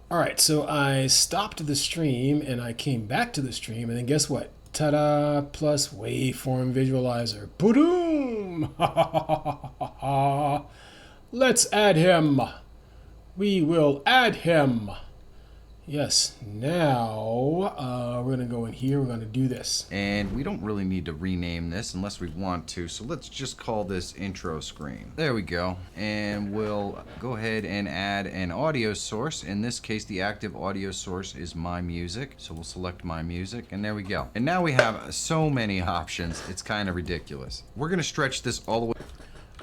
All right, so I stopped the stream and I came back to the stream, and then guess what? Ta-da! Plus waveform visualizer. Boom! Let's add him. We will add him. Yes. Now we're gonna go in here. We're gonna do this. And we don't really need to rename this unless we want to, so let's just call this intro screen. There we go. And we'll go ahead and add an audio source. In this case, the active audio source is my music, so we'll select my music, and there we go. And now we have so many options, it's kind of ridiculous. We're gonna stretch this all the way.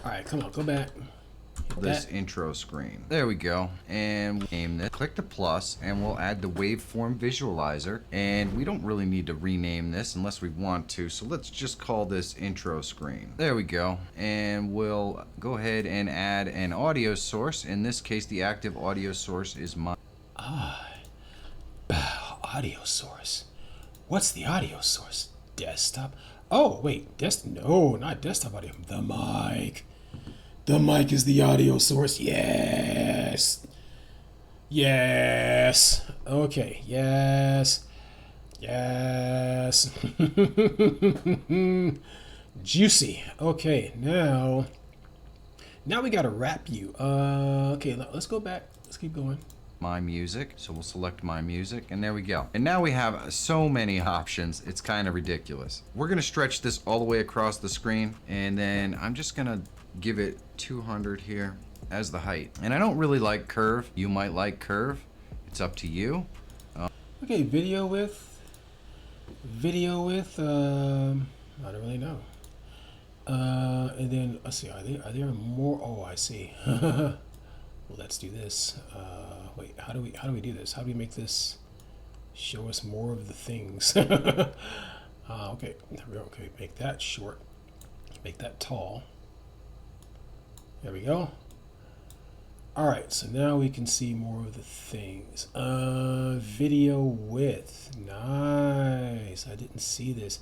All right, come on, go back. This intro screen. There we go. And we'll name this. Click the plus and we'll add the waveform visualizer. And we don't really need to rename this unless we want to, so let's just call this intro screen. There we go. And we'll go ahead and add an audio source. In this case, the active audio source is my Audio source. What's the audio source? Desktop. Oh wait, no, not desktop audio. The mic. The mic is the audio source. Yes. Yes. Okay. Yes. Yes. Juicy. Okay. Now we gotta wrap you. Okay. Let's go back. Let's keep going. my music, so we'll select my music, and there we go. And now we have so many options, it's kind of ridiculous. We're gonna stretch this all the way across the screen, and then I'm just gonna give it 200 here as the height. And I don't really like curve. You might like curve. It's up to you. Okay, video width. I don't really know. And then let's see, are there more? Oh, I see. Well, let's do this. Wait, how do we do this? How do we make this show us more of the things? Okay, there we go. Okay, make that short. Make that tall. There we go. All right, so now we can see more of the things. Video width. Nice. I didn't see this.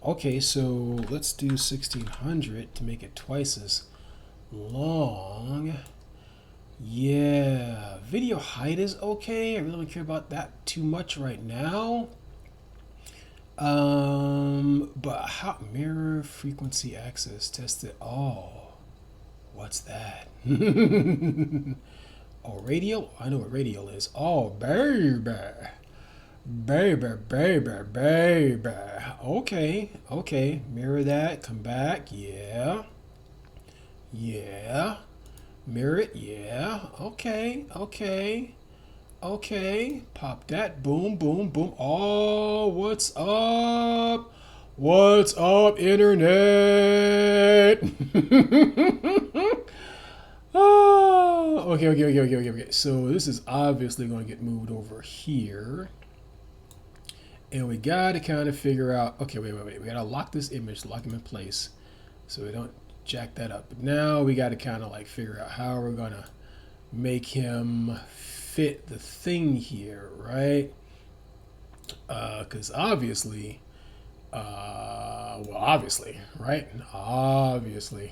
Okay, so let's do 1600 to make it twice as long. Yeah, video height is okay. I really don't care about that too much right now. But how mirror frequency access tested? Oh, what's that? Oh, radial? I know what radial is. Oh, baby. Baby. Okay. Mirror that. Come back. Yeah. Mirror it. Yeah. Okay. Pop that. Boom. Oh, what's up? What's up, internet? Oh, okay. So this is obviously going to get moved over here. And we got to kind of figure out, okay, wait. We got to lock this image, lock him in place so we don't jack that up. But now we got to kind of like figure out how we're going to make him fit the thing here, right? Because obviously, right? Obviously.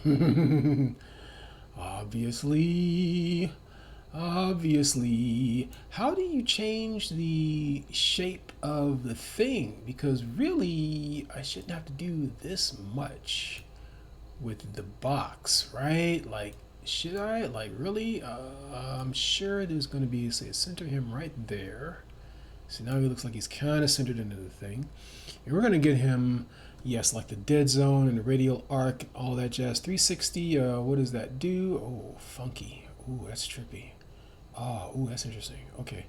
Obviously, how do you change the shape of the thing? Because really, I shouldn't have to do this much with the box, right? Like, should I? Like, really? I'm sure there's going to be, say, center him right there. So now he looks like he's kind of centered into the thing. And we're going to get him, yes, like the dead zone and the radial arc, all that jazz. 360, what does that do? Oh, funky. Ooh, that's trippy. Oh, ooh, that's interesting. Okay,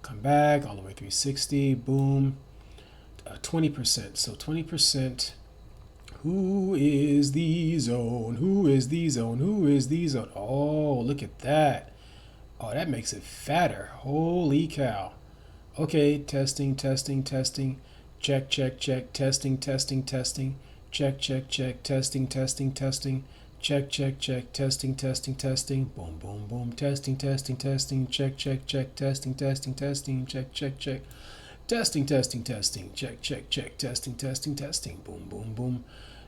come back all the way 360. Boom. 20%. So 20%. Who is the zone? Oh, look at that. Oh, that makes it fatter. Holy cow. Okay, testing. Check. Testing. Check. Testing. Check. Testing. Check. Testing. Boom. Testing. Check. Testing. Check. Testing. Check. Testing. Boom.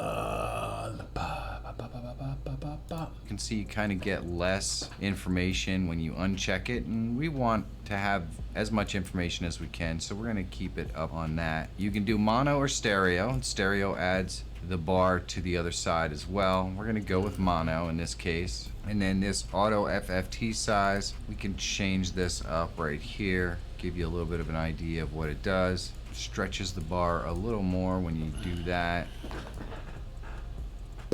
You can see you kind of get less information when you uncheck it, and we want to have as much information as we can, so we're going to keep it up on that. You can do mono or stereo, and stereo adds the bar to the other side as well. We're going to go with mono in this case. And then this auto FFT size, we can change this up right here, give you a little bit of an idea of what it does. Stretches the bar a little more when you do that.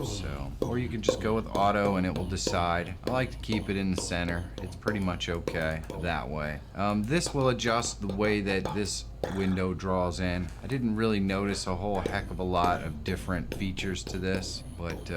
So, or you can just go with auto and it will decide. I like to keep it in the center. It's pretty much okay that way. This will adjust the way that this window draws in. I didn't really notice a whole heck of a lot of different features to this, but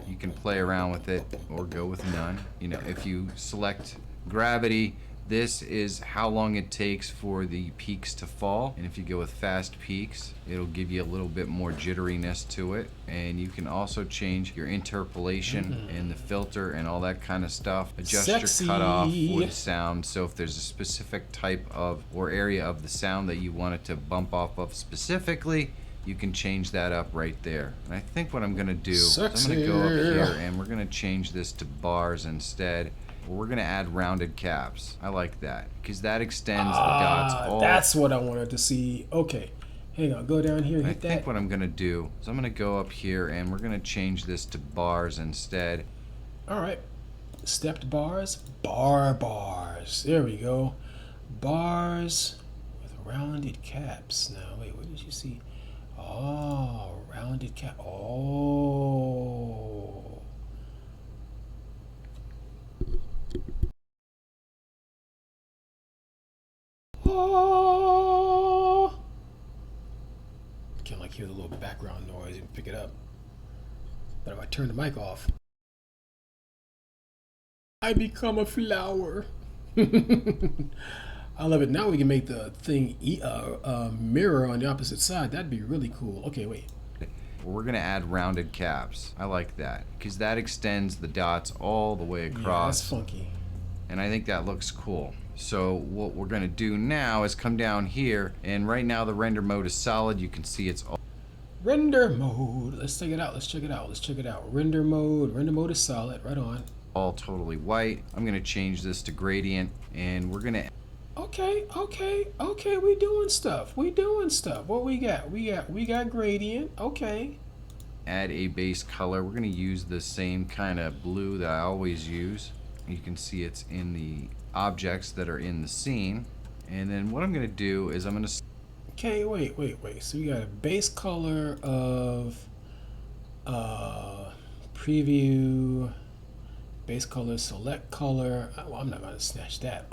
you can play around with it or go with none. You know, if you select gravity, this is how long it takes for the peaks to fall, and if you go with fast peaks, it'll give you a little bit more jitteriness to it. And you can also change your interpolation and the filter and all that kind of stuff. Adjust Sexy. your cutoff for the sound, so if there's a specific type of or area of the sound that you want it to bump off of specifically, you can change that up right there. And I think what I'm gonna do is I'm gonna go up here and we're gonna change this to bars instead. We're gonna add rounded caps. I like that because that extends the dots all. That's what I wanted to see. Okay, hang on, go down here, hit I that. think what I'm gonna do is I'm gonna go up here and we're gonna change this to bars instead. All right, stepped bars, bars. There we go, bars with rounded caps. Now wait, what did you see? Oh, rounded cap. Oh. Oh. Can like hear the little background noise and pick it up. But if I turn the mic off, I become a flower. I love it. Now we can make the thing mirror on the opposite side. That'd be really cool. Okay, wait. We're gonna add rounded caps. I like that because that extends the dots all the way across. Yeah, that's funky. And I think that looks cool. So what we're gonna do now is come down here, and right now the render mode is solid. You can see it's all render mode. Let's check it out. Let's check it out. Let's check it out. Render mode. Render mode is solid. Right on. all totally white. I'm gonna change this to gradient, and we're gonna. Okay. We doing stuff. What we got? We got gradient. Okay. Add a base color. We're gonna use the same kind of blue that I always use. You can see it's in the objects that are in the scene. And then what I'm gonna do is I'm gonna. Okay, wait. So we got a base color of preview, base color, select color. Well, I'm not gonna snatch that.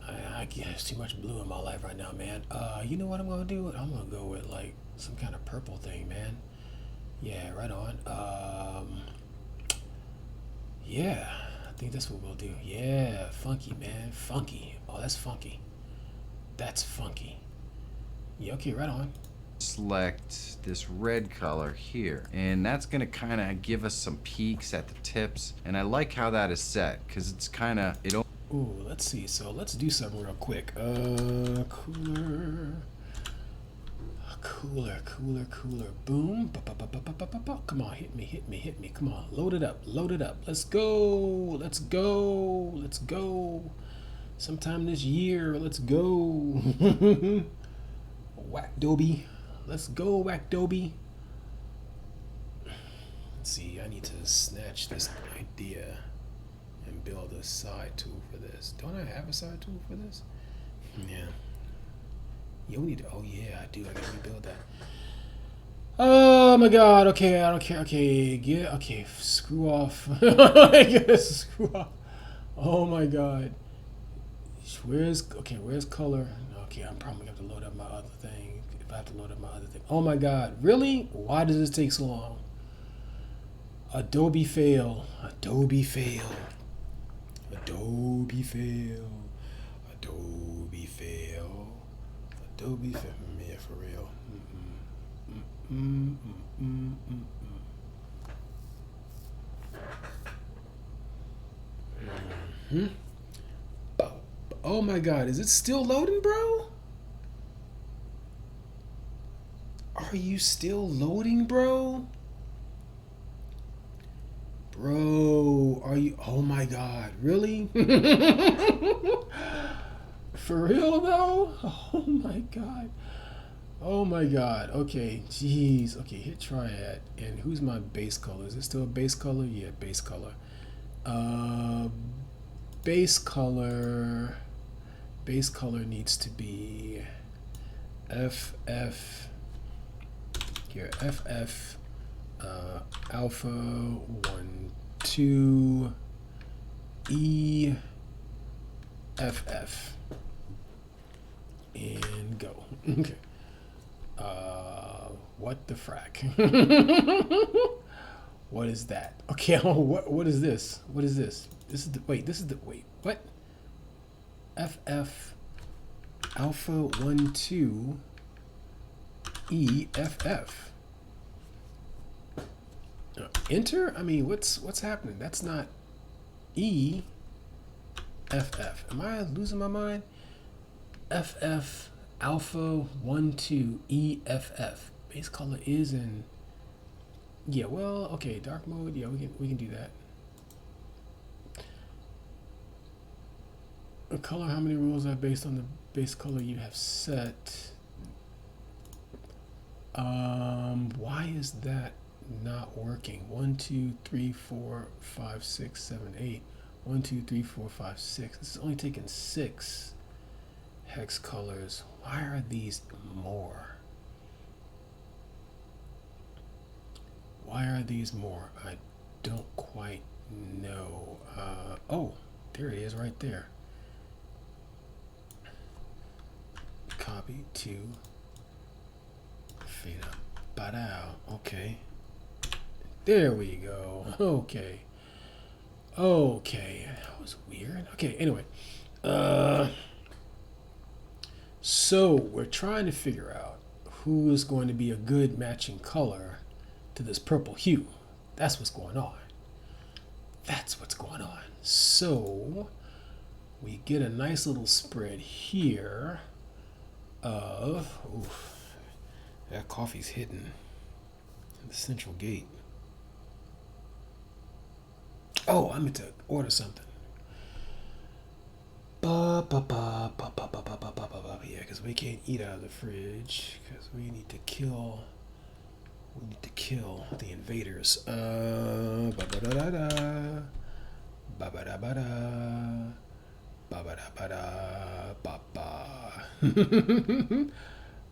I there's too much blue in my life right now, man. You know what I'm gonna do? I'm gonna go with like some kind of purple thing, man. Yeah, right on. Yeah, I think that's what we'll do. Yeah, funky, man, funky. Oh, that's funky. That's funky. Yeah, okay, right on. Select this red color here, and that's gonna kind of give us some peaks at the tips, and I like how that is set because it's kind of it. Ooh, let's see. So let's do something real quick. Cooler. Boom. Come on, hit me. Come on, load it up. Let's go. Sometime this year, let's go. Whack Dobie. Let's go, Whack Dobie. Let's see, I need to snatch this idea and build a side tool for this. Don't I have a side tool for this? Yeah. Yeah, we need to, oh yeah, I do. I gotta rebuild that. Oh my god, okay, I don't care. Okay, screw off. Screw off. Oh my god. Where's color? Okay, I'm probably gonna have to load up my other thing. If I have to load up my other thing. Oh my god, really? Why does this take so long? Adobe fail. Yeah, for real. Oh my god, is it still loading, bro? Are you still loading, bro? Bro, are you? Oh my God, really? For real though? Oh my God. Oh my God. Okay, jeez. Okay, hit triad. And who's my base color? Is it still a base color? Yeah, base color. Uh, base color. Base color needs to be FF. Here, FF. Alpha 1 2 E FF and go. Okay. What the frack? What is that? Okay. What is this? What is this? This is the wait. This is the wait. What? FF Alpha 1 2 EFF. Enter? I mean, what's happening? That's not EFF. Am I losing my mind? FF Alpha 1 2 EFF. Base color is in. Yeah, well, okay, dark mode. Yeah, we can do that. A color. How many rules are based on the base color you have set? Why is that not working? 1 2 3 4 5 6 7 8. 1 2 3 4 5 6. This is only taking 6 hex colors. Why are these more? Why are these more? I don't quite know. Oh, there it is right there. Copy to fade up. Ba-dow. Okay. There we go. Okay. Okay. That was weird. Okay, anyway. So we're trying to figure out who is going to be a good matching color to this purple hue. That's what's going on. That's what's going on. So we get a nice little spread here of, oof, that coffee's hidden in the central gate. Oh, I meant to order something. Yeah, because we can't eat out of the fridge because we need to kill. We need to kill the invaders. Ba-ba-da-da-da. Ba-ba-da-ba-da. Ba-ba-da-ba-da. Ba-ba.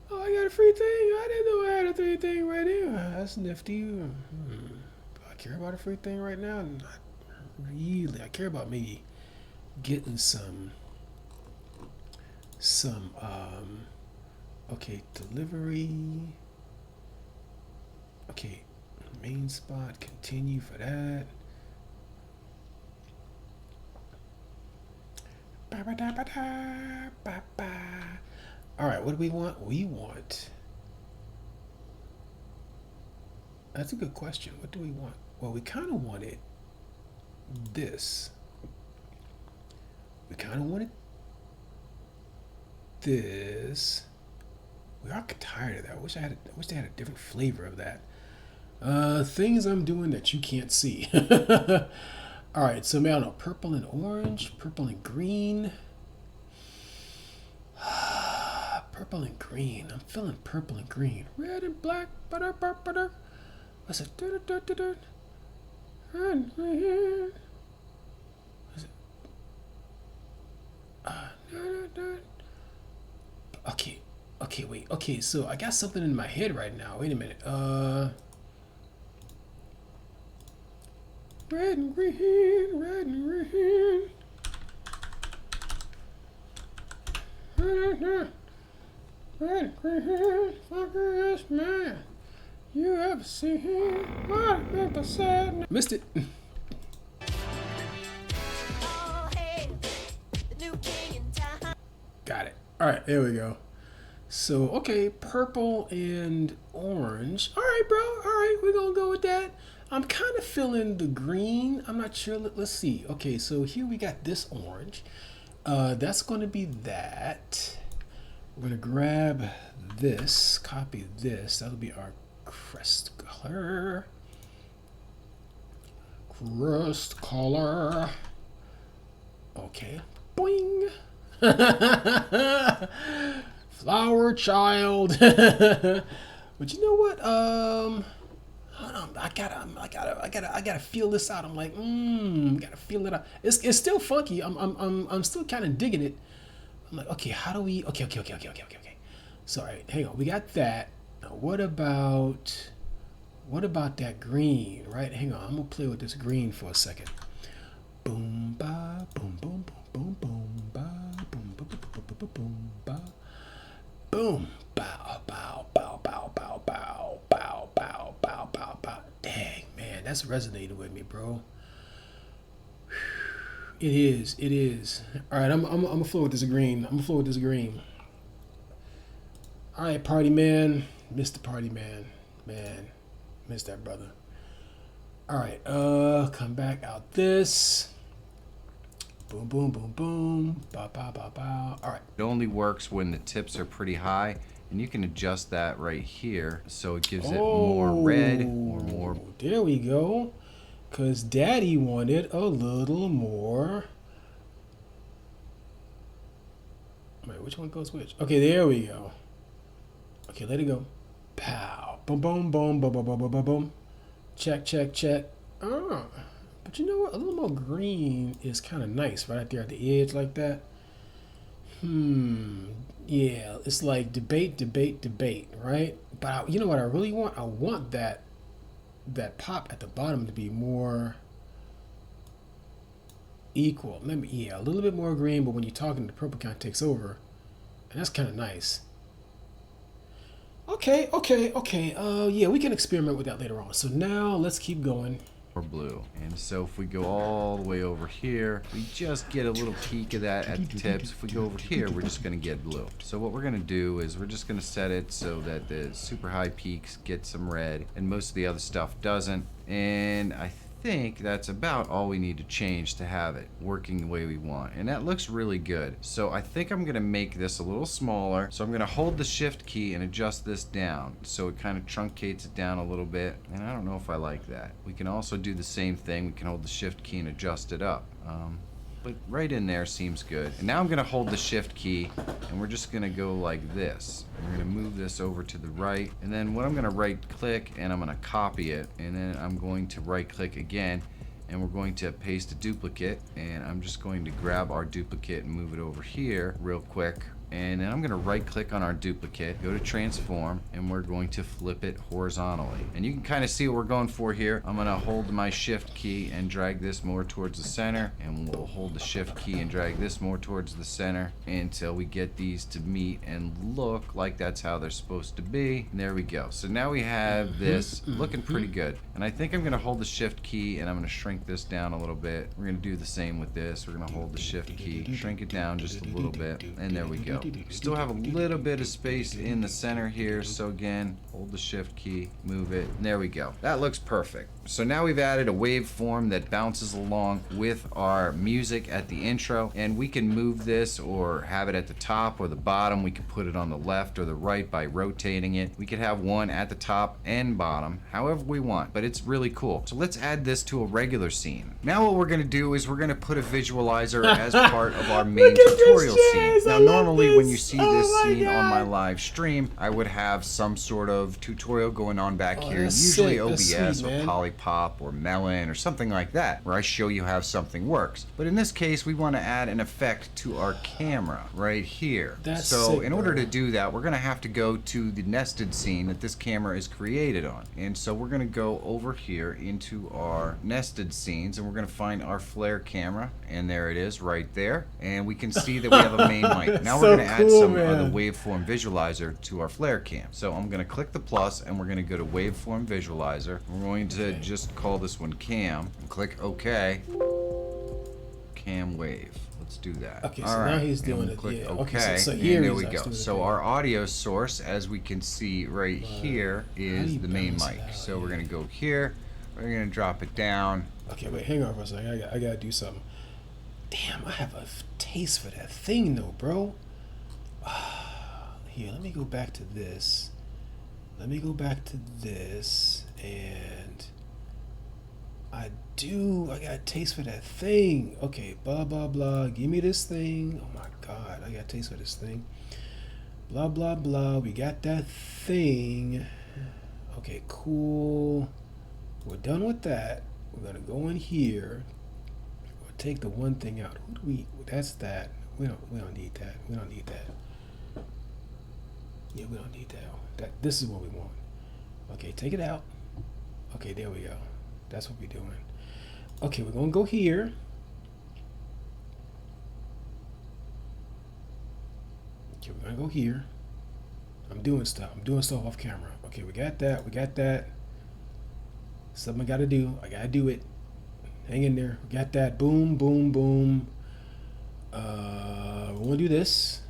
Oh, I got a free thing. I didn't know I had a free thing right here. That's nifty. Do I care about a free thing right now? Not really. I care about maybe getting some okay, delivery. Okay, main spot, continue for that. All right, what do we want? We want. That's a good question. What do we want? Well, we kind of wanted this. We kind of wanted this. We are tired of that. I wish they had a different flavor of that. Things I'm doing that you can't see. All right, so man, no, purple and orange, purple and green. Purple and green. I'm feeling purple and green. Red and black. Butter, butter, butter. What's it? Red, green. What's it? Okay. Okay, wait. Okay, so I got something in my head right now. Wait a minute. Red and green, red and green. Red and green, fucker is man. You ever seen what people said? Missed it. Got it. All right, there we go. So, okay, purple and orange. All right, bro. All right, we're going to go with that. I'm kind of feeling the green. I'm not sure. Let's see. Okay, so here we got this orange. That's going to be that. We're gonna grab this, copy this. That'll be our crest color. Crest color. Okay. Boing. Flower child. But you know what? Hold on. I gotta feel this out. I'm like, gotta feel it out. It's still funky. I'm still kind of digging it. I'm like, okay, how do we? Okay. So, all right, hang on. We got that. Now, what about that green? Right? Hang on. I'm gonna play with this green for a second. Boom ba boom boom boom boom boom ba boom boom boom boom boom boom ba boom bow bow bow bow bow bow bow bow bow bow bow. Dang man, that's resonating with me, bro. It is. It is. All right, I'm gonna flow with this green. I'm gonna flow with this green. All right, party man, Mr. Party Man, miss that brother. All right, come back out this. Boom, boom, boom, boom. Bow, bow, bow, bow. All right. It only works when the tips are pretty high, and you can adjust that right here so it gives it more red or more. There we go. Because Daddy wanted a little more. Wait, which one goes which? Okay, there we go. Okay, let it go. Pow. Boom, boom, boom, boom, boom, boom, boom, boom, boom. Check, check, check. Ah. But you know what? A little more green is kind of nice right there at the edge like that. Yeah, it's like debate, right? But you know what I really want? I want that pop at the bottom to be more equal. Maybe, yeah, a little bit more green, but when you're talking, the purple kind of takes over. And that's kind of nice. Okay. Yeah, we can experiment with that later on. So now let's keep going. Or blue. And so if we go all the way over here, we just get a little peek of that at the tips. If we go over here, we're just going to get blue. So what we're going to do is we're just going to set it so that the super high peaks get some red and most of the other stuff doesn't. And I think that's about all we need to change to have it working the way we want, and that looks really good. So I think I'm gonna make this a little smaller, so I'm gonna hold the shift key and adjust this down so it kind of truncates it down a little bit, and I don't know if I like that. We can also do the same thing. We can hold the shift key and adjust it up, but right in there seems good. And now I'm gonna hold the shift key and we're just gonna go like this. We're gonna move this over to the right, and then what I'm gonna right click and I'm gonna copy it, and then I'm going to right click again and we're going to paste a duplicate, and I'm just going to grab our duplicate and move it over here real quick. And then I'm going to right click on our duplicate, go to transform, and we're going to flip it horizontally. And you can kind of see what we're going for here. I'm going to hold my shift key and drag this more towards the center, and we'll hold the shift key and drag this more towards the center until we get these to meet and look like that's how they're supposed to be. And there we go. So now we have this looking pretty good. And I think I'm going to hold the shift key and I'm going to shrink this down a little bit. We're going to do the same with this. We're going to hold the shift key, shrink it down just a little bit, and there we go. Still have a little bit of space in the center here, so again, hold the shift key, move it, and there we go. That looks perfect. So now we've added a waveform that bounces along with our music at the intro, and we can move this or have it at the top or the bottom. We can put it on the left or the right by rotating it. We could have one at the top and bottom, however we want, but it's really cool. So let's add this to a regular scene. Now what we're gonna do is we're gonna put a visualizer as part of our main tutorial scene. Now normally when you see this scene on my live stream, I would have some sort of tutorial going on back here, usually OBS or Polypop or Melon or something like that, where I show you how something works. But in this case, we want to add an effect to our camera right here. So in order to do that, we're going to have to go to the nested scene that this camera is created on. And so we're going to go over here into our nested scenes, and we're going to find our flare camera, and there it is right there. And we can see that we have a main mic. Now we're going to add some of the waveform visualizer to our flare cam. So I'm going to click the plus and we're going to go to waveform visualizer. We're going to just call this one cam and click OK. Cam wave. Let's do that. Okay, so now he's doing it. Click yeah. OK. Okay, so here and there we go. So our audio source, as we can see right here, is the main mic. So we're going to go here. We're going to drop it down. Okay, wait, hang on for a second. I got to do something. Damn, I have a taste for that thing though, bro. here. Let me go back to this. Let me go back to this, and I got a taste for that thing. Okay, blah, blah, blah. Give me this thing. Oh my God, I got a taste for this thing. Blah, blah, blah. We got that thing. Okay, cool. We're done with that. We're gonna go in here. We'll take the one thing out. Who do we? That's that. We don't need that. We don't need that. Yeah, we don't need that. This is what we want. Okay, take it out. Okay, there we go. That's what we're doing. Okay, we're gonna go here. Okay, we're gonna go here. I'm doing stuff off camera. Okay, we got that. We got that. Something I gotta do. I gotta do it. Hang in there. We got that. Boom, boom, boom. We wanna do this.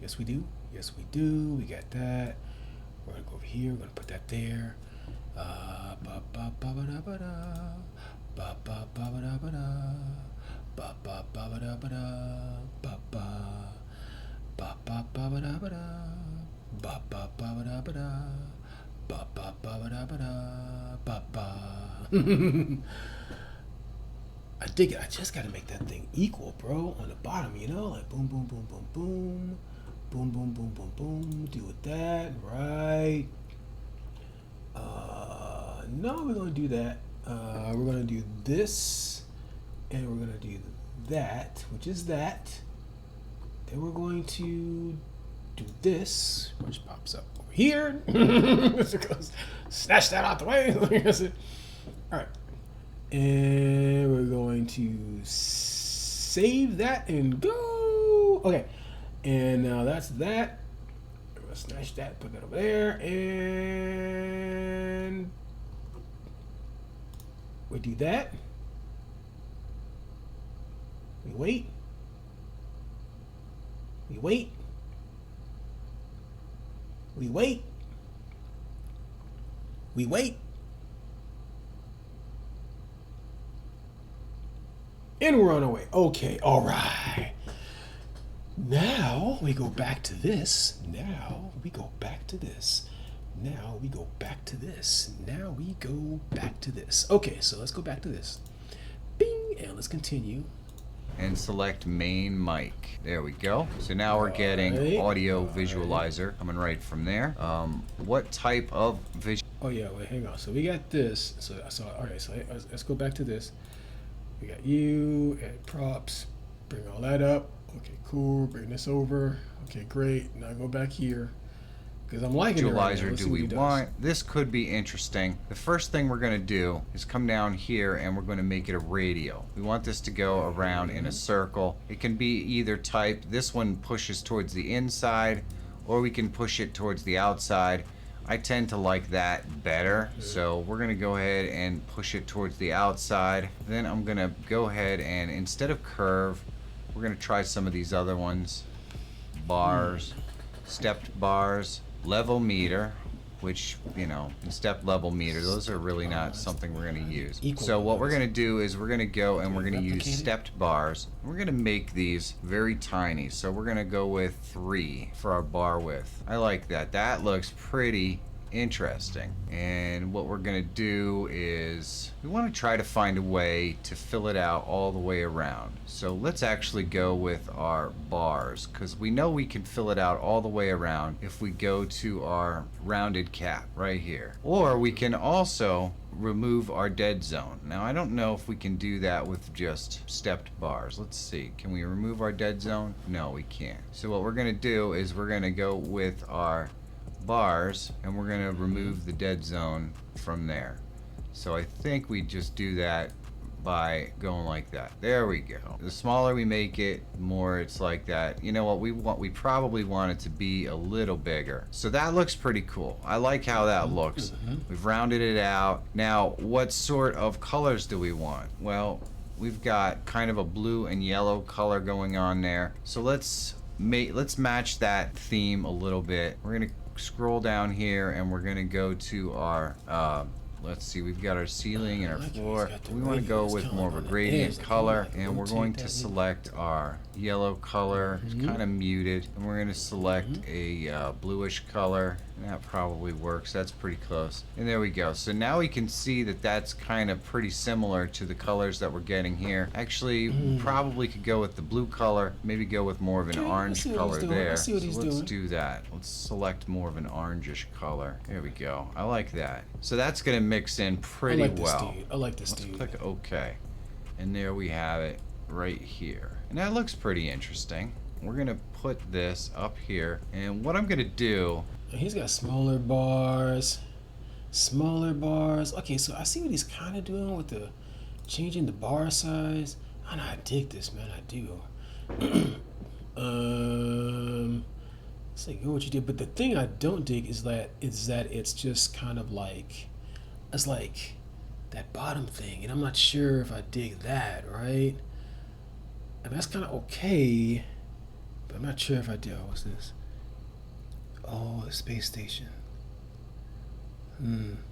Yes, we do. Yes, we do. We got that. We're gonna go over here. We're gonna put that there. Ba ba ba ba da ba da. Ba ba ba ba da ba da. Ba ba ba ba da ba da. Ba ba. Ba ba ba ba da ba da. Ba ba ba ba da ba da. Ba ba ba ba da ba da. Ba ba. I dig it. I just gotta make that thing equal, bro. On the bottom, you know, like boom, boom, boom, boom, boom, boom, boom, boom, boom, boom. Deal with that, right? No, we're gonna do that. We're gonna do this, and we're gonna do that, which is that. Then we're going to do this, which pops up over here. Snatch that out the way. All right. And we're going to save that and go. Okay. And now that's that. We're going to snatch that, put that over there. And we do that. We wait. We wait. We wait. We wait. And we're on our way. Okay, all right. Now we go back to this. Now we go back to this. Now we go back to this. Now we go back to this. Okay, so let's go back to this. Bing, and let's continue. And select main mic. There we go. So now we're getting audio visualizer coming right from there. What type of visual? Oh yeah, wait, hang on. So we got this. So all right. So let's go back to this. We got you and props. Bring all that up. Okay, cool. Bring this over. Okay, great. Now go back here because I'm liking it right now. Visualizer do we want? This could be interesting. The first thing we're going to do is come down here and we're going to make it a radio. We want this to go around in a circle. It can be either type. This one pushes towards the inside, or we can push it towards the outside. I tend to like that better, so we're gonna go ahead and push it towards the outside. Then I'm gonna go ahead and instead of curve, we're gonna try some of these other ones. Bars, stepped bars, level meter, which, you know, and step level meter, those are really not something we're going to use. So what we're going to do is we're going to go and we're going to use stepped bars. We're going to make these very tiny. So we're going to go with 3 for our bar width. I like that. That looks pretty interesting. And what we're going to do is we want to try to find a way to fill it out all the way around. So let's actually go with our bars, because we know we can fill it out all the way around if we go to our rounded cap right here. Or we can also remove our dead zone. Now I don't know if we can do that with just stepped bars. Let's see, can we remove our dead zone? No, we can't. So what we're going to do is we're going to go with our bars and we're going to remove the dead zone from there. So I think we just do that by going like that. There we go. The smaller we make it, the more it's like that. You know what we want? We probably want it to be a little bigger. So that looks pretty cool. I like how that looks. We've rounded it out. Now, what sort of colors do we want? Well, we've got kind of a blue and yellow color going on there. So let's match that theme a little bit. We're gonna scroll down here and we're gonna go to our Let's see, we've got our ceiling and our like floor. We want to go with more of a gradient color, and we're going to select select our yellow color. It's kind of muted, and we're going to select a bluish color. And that probably works. That's pretty close. And there we go. So now we can see that that's kind of pretty similar to the colors that we're getting here. Actually, we probably could go with the blue color, maybe go with more of an orange color there. So let's do that. Let's select more of an orangish color. There we go. I like that. So that's going to mix in pretty well. I like this dude. Let's click OK. And there we have it right here. And that looks pretty interesting. We're going to put this up here. And what I'm going to do... He's got smaller bars. Smaller bars. Okay, so I see what he's kind of doing with the changing the bar size. I dig this, man. I do. It's like what you did, but the thing I don't dig is that it's just kind of like it's like that bottom thing, and I'm not sure if I dig that, right? And that's kind of okay, but I'm not sure if I do. What's this? Oh, the space station. Because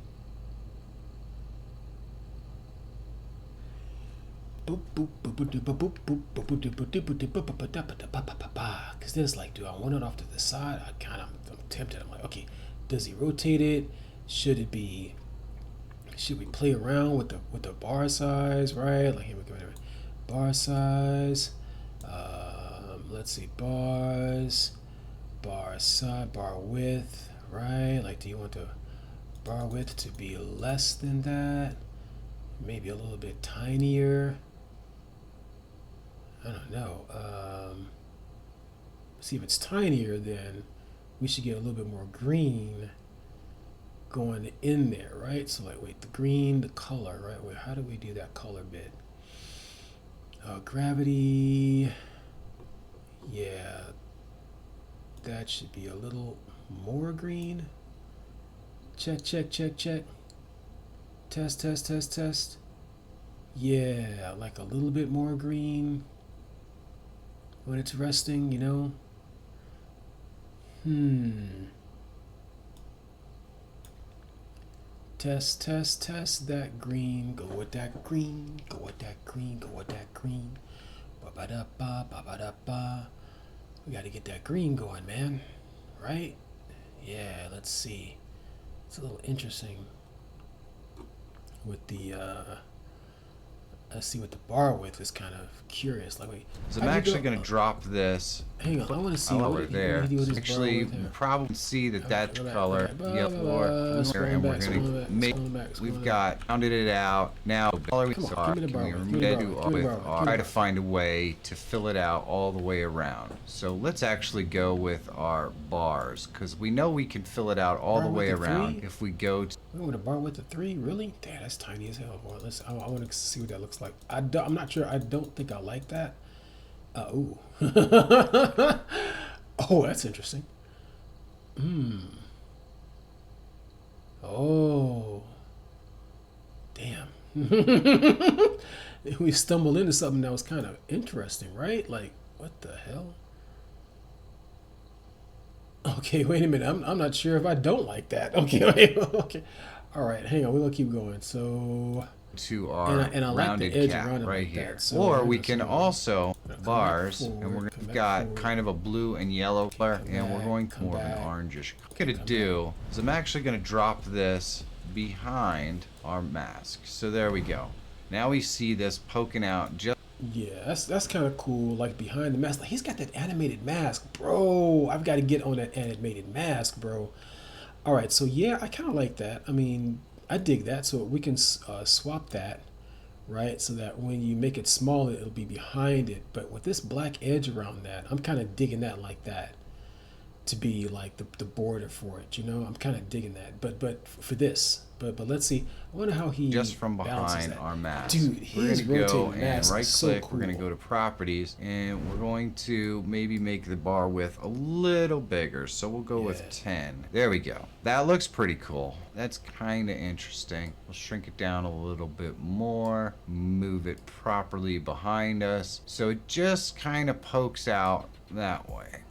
then it's like, do I want it off to the side? I'm tempted. I'm like, okay, does he rotate it? Should we play around with the bar size, right? Like here we go, bar size. Let's see, bars, bar size, bar width, right? Like, do you want the bar width to be less than that? Maybe a little bit tinier. I don't know. See, if it's tinier, then we should get a little bit more green going in there, right? So like, wait, the green, the color, right? Wait, how do we do that color bit? Gravity. Yeah, that should be a little more green. Check, check, check, check. Test, test, test, test. Yeah, like a little bit more green when it's resting, you know? Test, test, test that green. Go with that green. Go with that green. Go with that green. Ba-ba-da-ba, ba-ba-da-ba. We got to get that green going, man. Right? Yeah, let's see. It's a little interesting with the let's see what the bar width is. Kind of curious. Like, wait, so I'm actually going to drop this. Hang on, I want to see what there. Actually, you probably see that color, yellow, and we're going to make. We've got rounded it out. Now, color we saw. Can we remove that with our? Try to find a way to fill it out all the way around. So let's actually go with our bars, because we know we can fill it out all the way around if we go to. With a bar width of 3, really? Damn, that's tiny as hell. Boy, I want to see what that looks like. I'm not sure. I don't think I like that. Ooh. Oh, that's interesting. Oh. Damn. We stumbled into something that was kind of interesting, right? Like, what the hell? Okay, wait a minute. I'm not sure if I don't like that. Okay, wait, okay. All right, hang on. We're gonna keep going. So to our and I rounded like the edge cap around it right like here. that. So or we can also bars, and we're come got forward. kind of a blue and yellow color, and we're going come more of an back, orangish. What I'm gonna do is I'm actually gonna drop this behind our mask. So there we go. Now we see this poking out just. Yeah, that's kind of cool. Like behind the mask, like, he's got that animated mask, bro. I've got to get on that animated mask, bro. All right, so yeah, I kind of like that. I mean, I dig that. So we can swap that, right? So that when you make it smaller, it'll be behind it. But with this black edge around that, I'm kind of digging that like that to be like the border for it. You know, I'm kind of digging that. But for this. But let's see. I wonder how he just from balances behind that. our mask. Dude, his we're gonna go rotating and mask right is so click. cool. We're gonna go to properties, and we're going to maybe make the bar width a little bigger. So we'll go with 10. There we go. That looks pretty cool. That's kind of interesting. We'll shrink it down a little bit more. Move it properly behind us, so it just kind of pokes out that way.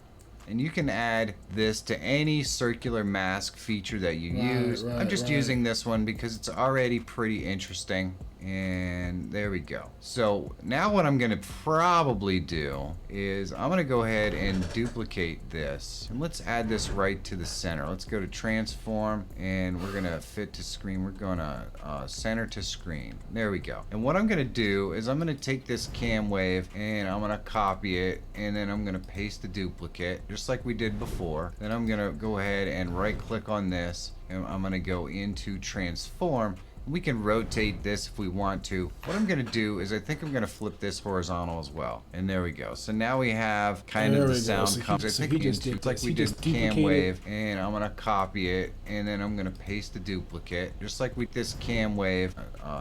And you can add this to any circular mask feature that you use. I'm just using this one because it's already pretty interesting. And there we go. So now what I'm gonna probably do is I'm gonna go ahead and duplicate this. And let's add this right to the center. Let's go to transform and we're gonna fit to screen. We're gonna center to screen. There we go. And what I'm gonna do is I'm gonna take this cam wave and I'm gonna copy it and then I'm gonna paste the duplicate just like we did before. Then I'm gonna go ahead and right click on this and I'm gonna go into transform. We can rotate this if we want to. What I'm gonna do is I think I'm gonna flip this horizontal as well. And there we go. So now we have kind of the sound comes. I think into like we did cam wave and I'm gonna copy it and then I'm gonna paste the duplicate just like we this cam wave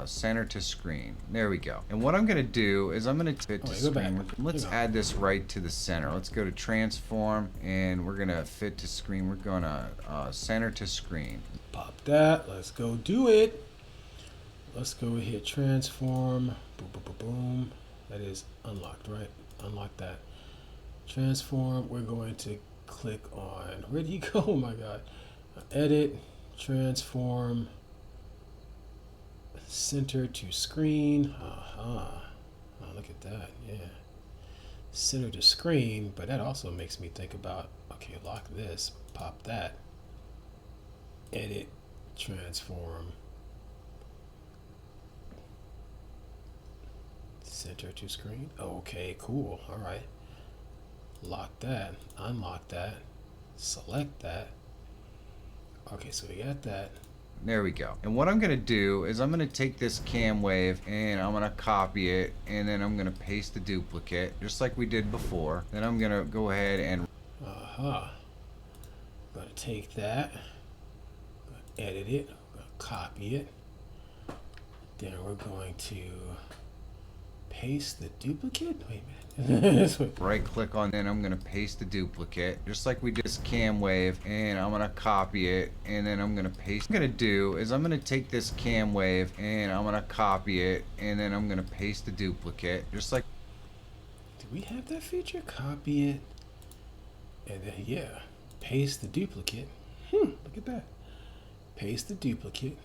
center to screen. There we go. And what I'm gonna do is I'm gonna fit to screen. Let's add this right to the center. Let's go to transform and we're gonna fit to screen. We're gonna center to screen. Pop that. Let's go do it. Let's go hit transform. Boom, boom, boom, boom. That is unlocked, right? Unlock that. Transform. We're going to click on. Where do you go? Oh my God. Edit. Transform. Center to screen. Oh, look at that. Yeah. Center to screen. But that also makes me think about, okay, lock this. Pop that. Edit. Transform. Center to screen. Okay, cool. All right. Lock that. Unlock that. Select that. Okay, so we got that. There we go. And what I'm going to do is I'm going to take this cam wave and I'm going to copy it and then I'm going to paste the duplicate just like we did before. Then I'm going to go ahead and I'm going to take that. I'm going to edit it. I'm going to copy it. Then we're going to paste the duplicate? Wait a minute. Right click on, then I'm gonna paste the duplicate just like we did this cam wave and I'm gonna copy it and then I'm gonna paste. What I'm gonna do is I'm gonna take this cam wave and I'm gonna copy it and then I'm gonna paste the duplicate just like. Do we have that feature? Copy it and then yeah, paste the duplicate. Look at that. Paste the duplicate.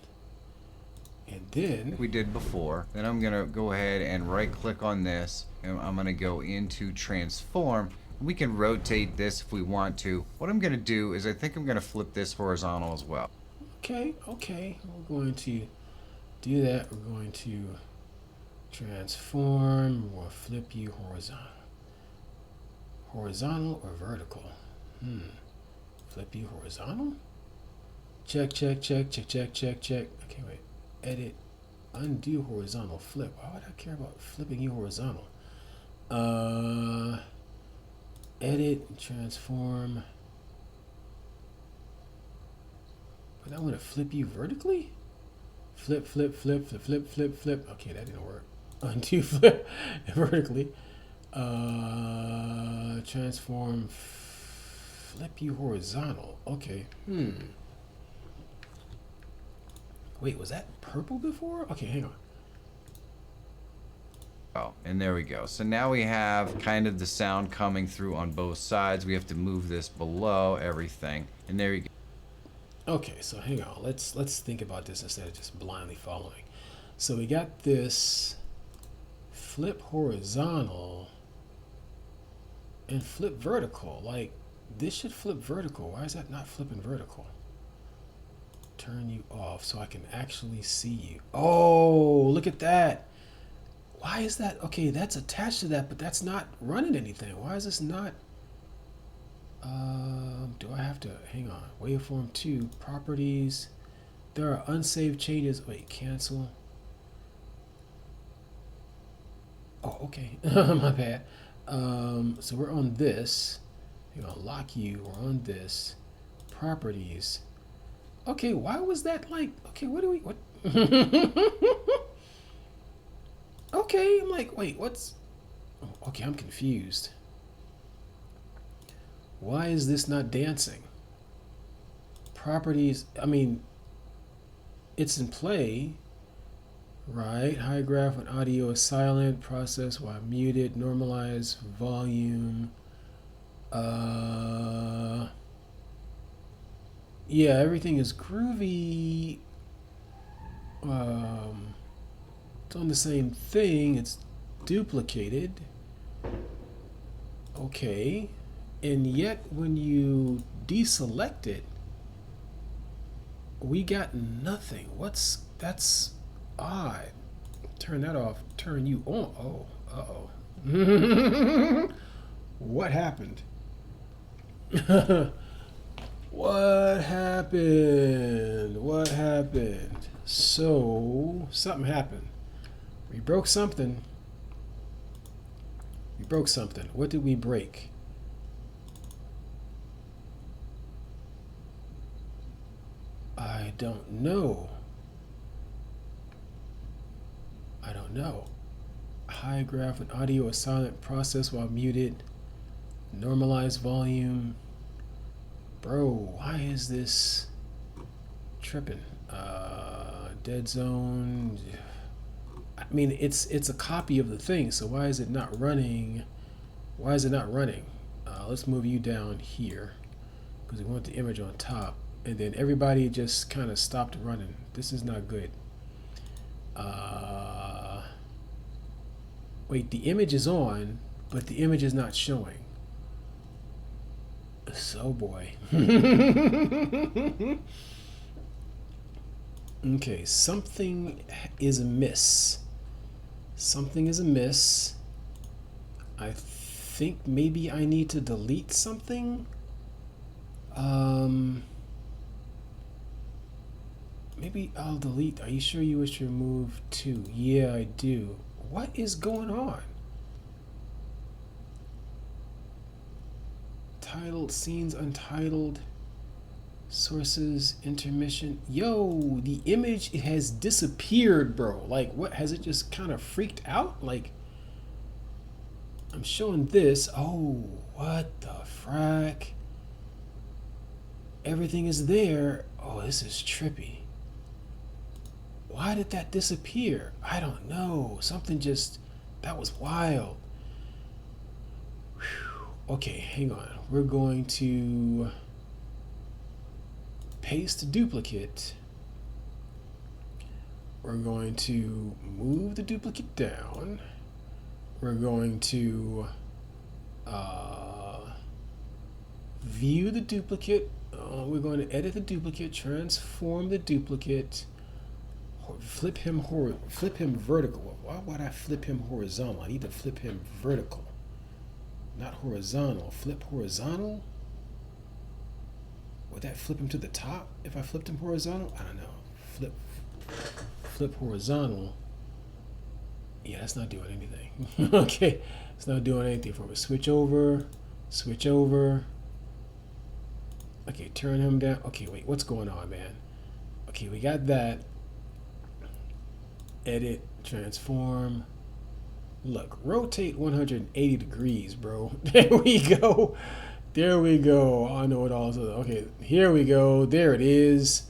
And then we did before. Then I'm gonna go ahead and right click on this and I'm gonna go into transform. We can rotate this if we want to. What I'm gonna do is I think I'm gonna flip this horizontal as well. Okay, we're going to do that. We're going to transform. We'll flip you horizontal. Horizontal or vertical? Flip you horizontal? Check. Okay, wait. Edit, undo horizontal flip. Why would I care about flipping you horizontal? Edit, transform. But I want to flip you vertically? Flip. Okay, that didn't work. Undo flip vertically. Transform, flip you horizontal. Okay. Wait, was that purple before? Okay, hang on. Oh, and there we go. So now we have kind of the sound coming through on both sides. We have to move this below everything. And there you go. Okay, so hang on. Let's think about this instead of just blindly following. So we got this flip horizontal and flip vertical. Like, this should flip vertical. Why is that not flipping vertical? Turn you off so I can actually see you. Oh, look at that. Why is that? Okay, that's attached to that, but that's not running anything. Why is this not? Do I have to, hang on. Waveform 2, properties. There are unsaved changes. Wait, cancel. Oh, okay. My bad. So we're on this. Hang on, lock you. We're on this. Properties. Okay, why was that like, okay, what? Okay, I'm like, wait, what's, okay, I'm confused. Why is this not dancing? Properties, I mean, it's in play, right? High graph when audio is silent, process while muted, normalize volume. Uh, yeah, everything is groovy. Um, it's on the same thing. It's duplicated. Okay. And yet, when you deselect it, we got nothing. That's odd. Turn that off. Turn you on. Oh, uh-oh. What happened? What happened? What happened? So, something happened. We broke something. We broke something. What did we break? I don't know. I don't know. High graph and audio is silent. Process while muted. Normalize volume. Bro, why is this tripping? Dead zone. I mean, it's a copy of the thing, so why is it not running? Why is it not running? Let's move you down here because we want the image on top, and then everybody just kind of stopped running. This is not good. Wait, the image is on, but the image is not showing. So boy. Okay, something is amiss. Something is amiss. I think maybe I need to delete something. Maybe I'll delete. Are you sure you wish to remove two? Yeah, I do. What is going on? Titled, scenes untitled, sources, intermission. Yo, the image has disappeared, bro. Like, what? Has it just kind of freaked out? Like, I'm showing this. Oh, what the frack? Everything is there. Oh, this is trippy. Why did that disappear? I don't know. Something just, that was wild. Whew. Okay, hang on. We're going to paste the duplicate. We're going to move the duplicate down. We're going to view the duplicate. We're going to edit the duplicate, transform the duplicate, flip him vertical. Why would I flip him horizontal? I need to flip him vertical, not horizontal. Flip horizontal. Would that flip him to the top if I flipped him horizontal? I don't know. Flip horizontal. Yeah, that's not doing anything. Okay, it's not doing anything for me. Switch over. Okay, turn him down. Okay, wait, what's going on, man? Okay, we got that. Edit, transform. Look, rotate 180 degrees, bro. There we go. There we go. I know it all. Okay, here we go. There it is.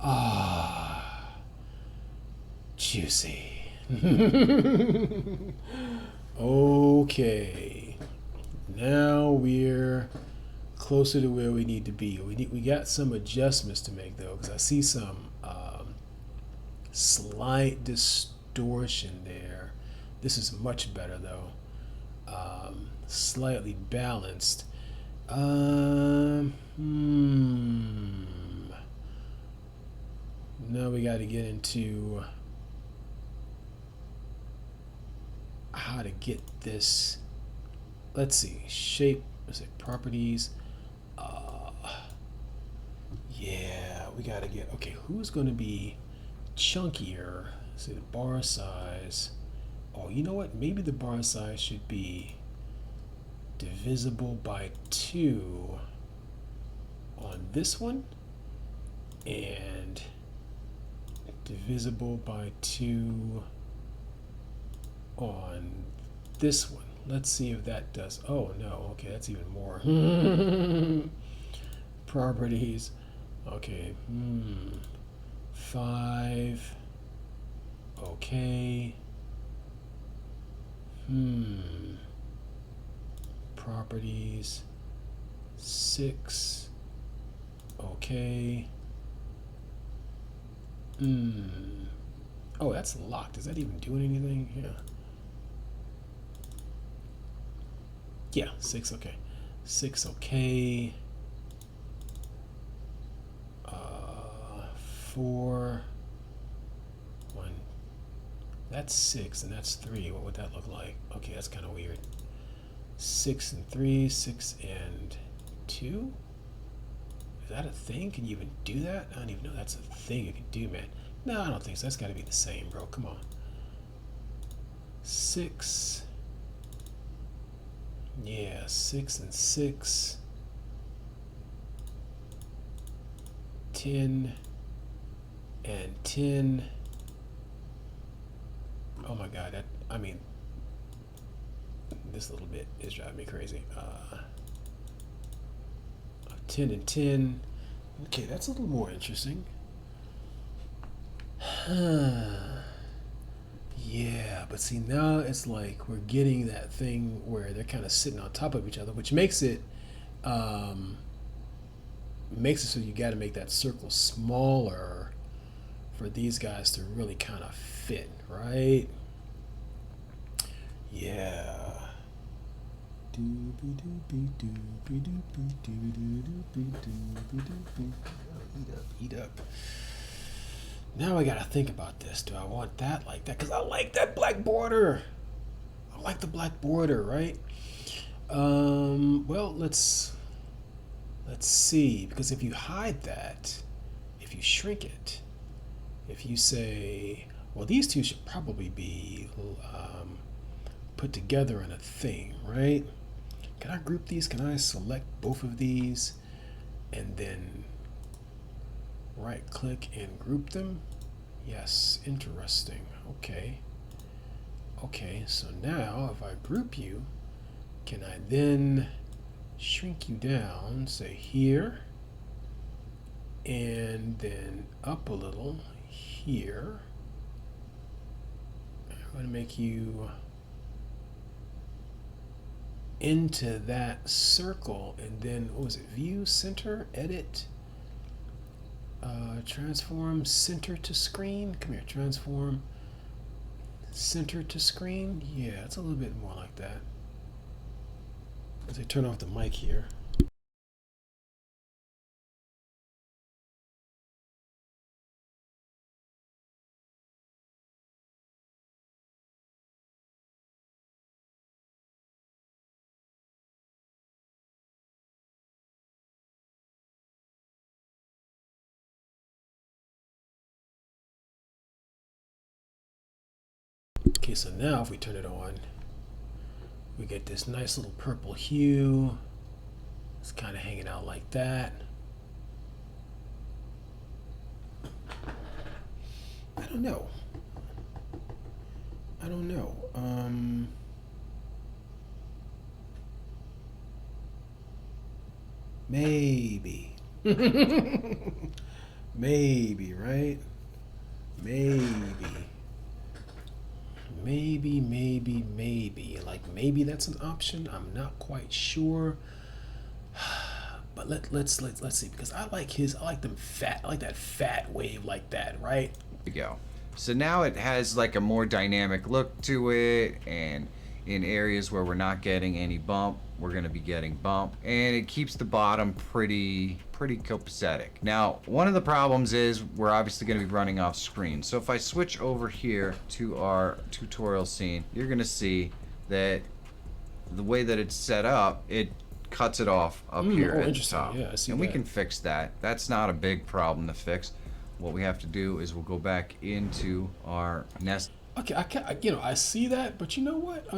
Ah, juicy. Okay. Now we're closer to where we need to be. We got some adjustments to make though, because I see some slight distortion there. This is much better though. Slightly balanced. Now we got to get into how to get this. Let's see, shape. Let's say properties. Yeah, we got to get. Okay, who's going to be chunkier? Let's say the bar size. Oh, you know what? Maybe the bar size should be divisible by 2 on this one, and divisible by 2 on this one. Let's see if that does. Oh no, okay, that's even more. Properties. Okay, 5. Okay. Properties. 6. Okay. Hmm. Oh, that's locked. Is that even doing anything? Yeah. Yeah, 6. Okay. 6. Okay. 4. 1. That's 6 and that's 3. What would that look like? Okay, that's kind of weird. 6 and 3. 6 and 2. Is that a thing? Can you even do that? I don't even know that's a thing you can do, man. No, I don't think so. That's got to be the same, bro. Come on. 6. Yeah, 6 and 6. 10 and 10. Oh my god, that, I mean, this little bit is driving me crazy. 10 and 10. Okay, that's a little more interesting. Yeah, but see, now it's like we're getting that thing where they're kind of sitting on top of each other, which um, makes it so you got to make that circle smaller for these guys to really kind of fit, right? Yeah. Eat up. Now I gotta think about this. Do I want that like that? Because I like that black border. I like the black border, right? Well, let's see. Because if you hide that, if you shrink it, if you say, well, these two should probably be put together in a thing, right? Can I group these? Can I select both of these and then right click and group them? Yes, interesting. Okay. Okay, so now if I group you, can I then shrink you down, say here, and then up a little here? I'm going to make you into that circle, and then what was it? View, center, edit, transform, center to screen. Come here, transform, center to screen. Yeah, it's a little bit more like that. As I turn off the mic here. Okay, so now if we turn it on, we get this nice little purple hue. It's kind of hanging out like that. I don't know. I don't know. Maybe. Maybe, right? Maybe. Maybe. Like maybe that's an option. I'm not quite sure. But let's see, because I like them fat. I like that fat wave like that, right? We go. So now it has like a more dynamic look to it, and in areas where we're not getting any bump, we're going to be getting bump, and it keeps the bottom pretty copacetic. Now, one of the problems is we're obviously going to be running off screen. So if I switch over here to our tutorial scene, you're going to see that the way that it's set up, it cuts it off up here at the top. Yeah, I see and that. we can fix that. That's not a big problem to fix. What we have to do is we'll go back into our nest. Okay, I see that, but you know what?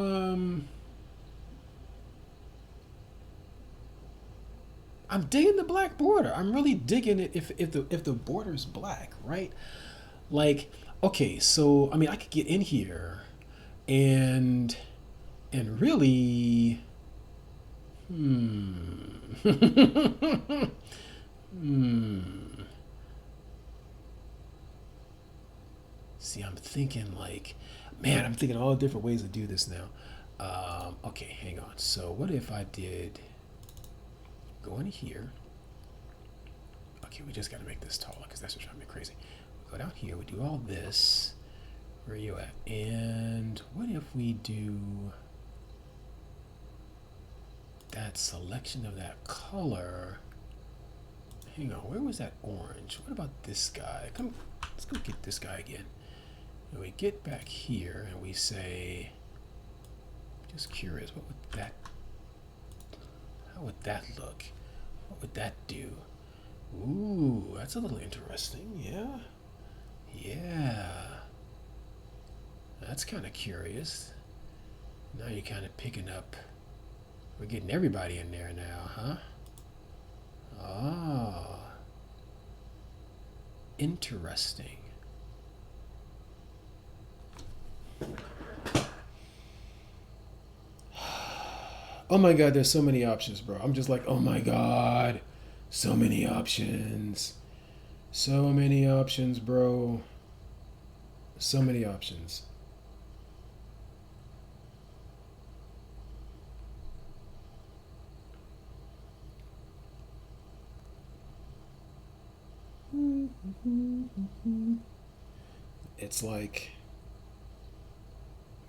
I'm digging the black border. I'm really digging it if the border's black, right? Like, okay, so I mean, I could get in here and really, hmm. See, I'm thinking like, man, I'm thinking all different ways to do this now. Okay, hang on. So what if I did Go in here. Okay, we just gotta make this taller because that's what's driving me crazy. We go down here, we do all this. Where are you at? And what if we do that selection of that color? Hang on, where was that orange? What about this guy? Come, let's go get this guy again. And we get back here and we say, just curious, what would that, how would that look? What would that do? Ooh, that's a little interesting, yeah? Yeah. That's kind of curious. Now you're kind of picking up, we're getting everybody in there now, huh? Ah, interesting. Oh my god, there's so many options, bro. I'm just like, oh my god, so many options. So many options, bro. So many options. It's like,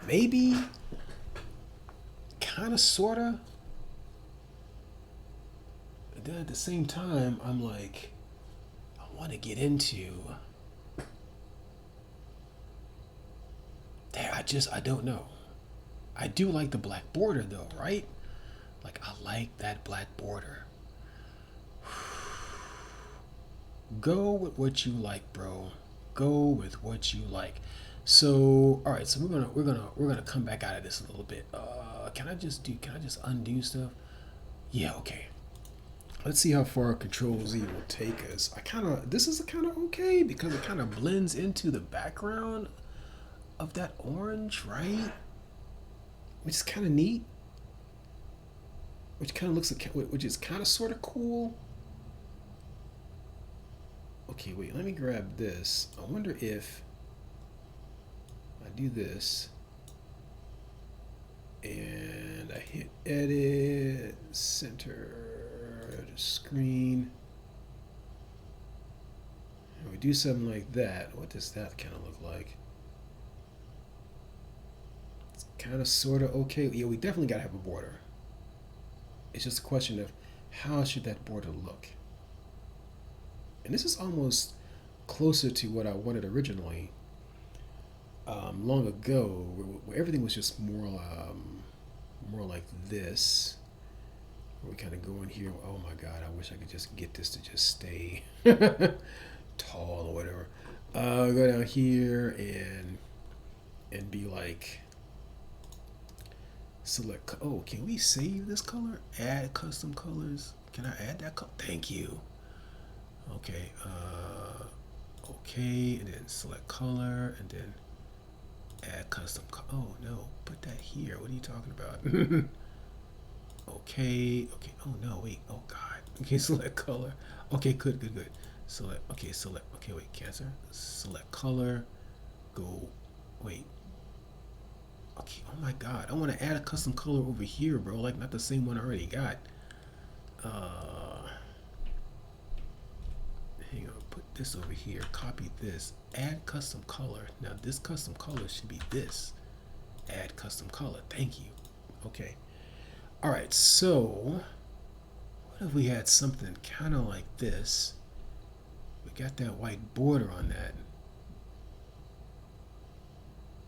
maybe, kind of, sort of. But then at the same time, I'm like, I want to get into. I don't know. I do like the black border though, right? Like, I like that black border. Go with what you like, bro. Go with what you like. So, all right. So we're gonna come back out of this a little bit. Can I just undo stuff? Yeah. Okay. Let's see how far Control Z will take us. This is kind of okay because it kind of blends into the background of that orange, right? Which is kind of neat. Which is kind of sort of cool. Okay, wait, let me grab this. I wonder if I do this and I hit edit, center, screen, and we do something like that. What does that kind of look like? It's kind of sort of okay. Yeah, we definitely got to have a border. It's just a question of how should that border look? And this is almost closer to what I wanted originally. Long ago, where everything was just more like this. Where we kind of go in here. Oh my God! I wish I could just get this to just stay tall or whatever. Go down here and be like, select. Oh, can we save this color? Add custom colors. Can I add that color? Thank you. Okay. Okay, and then select color, and then add custom. Oh no, put that here. What are you talking about? Okay. Okay. Oh no, wait. Oh God. Okay, select color. Okay, good, good, good. Select. Okay, select. Okay, wait. Cancel. Select color. Go. Wait. Okay. Oh my God. I want to add a custom color over here, bro. Like not the same one I already got. Hang on. Put this over here. Copy this. Add custom color. Now this custom color should be this. Add custom color. Thank you. Okay. All right. So what if we had something kind of like this? We got that white border on that.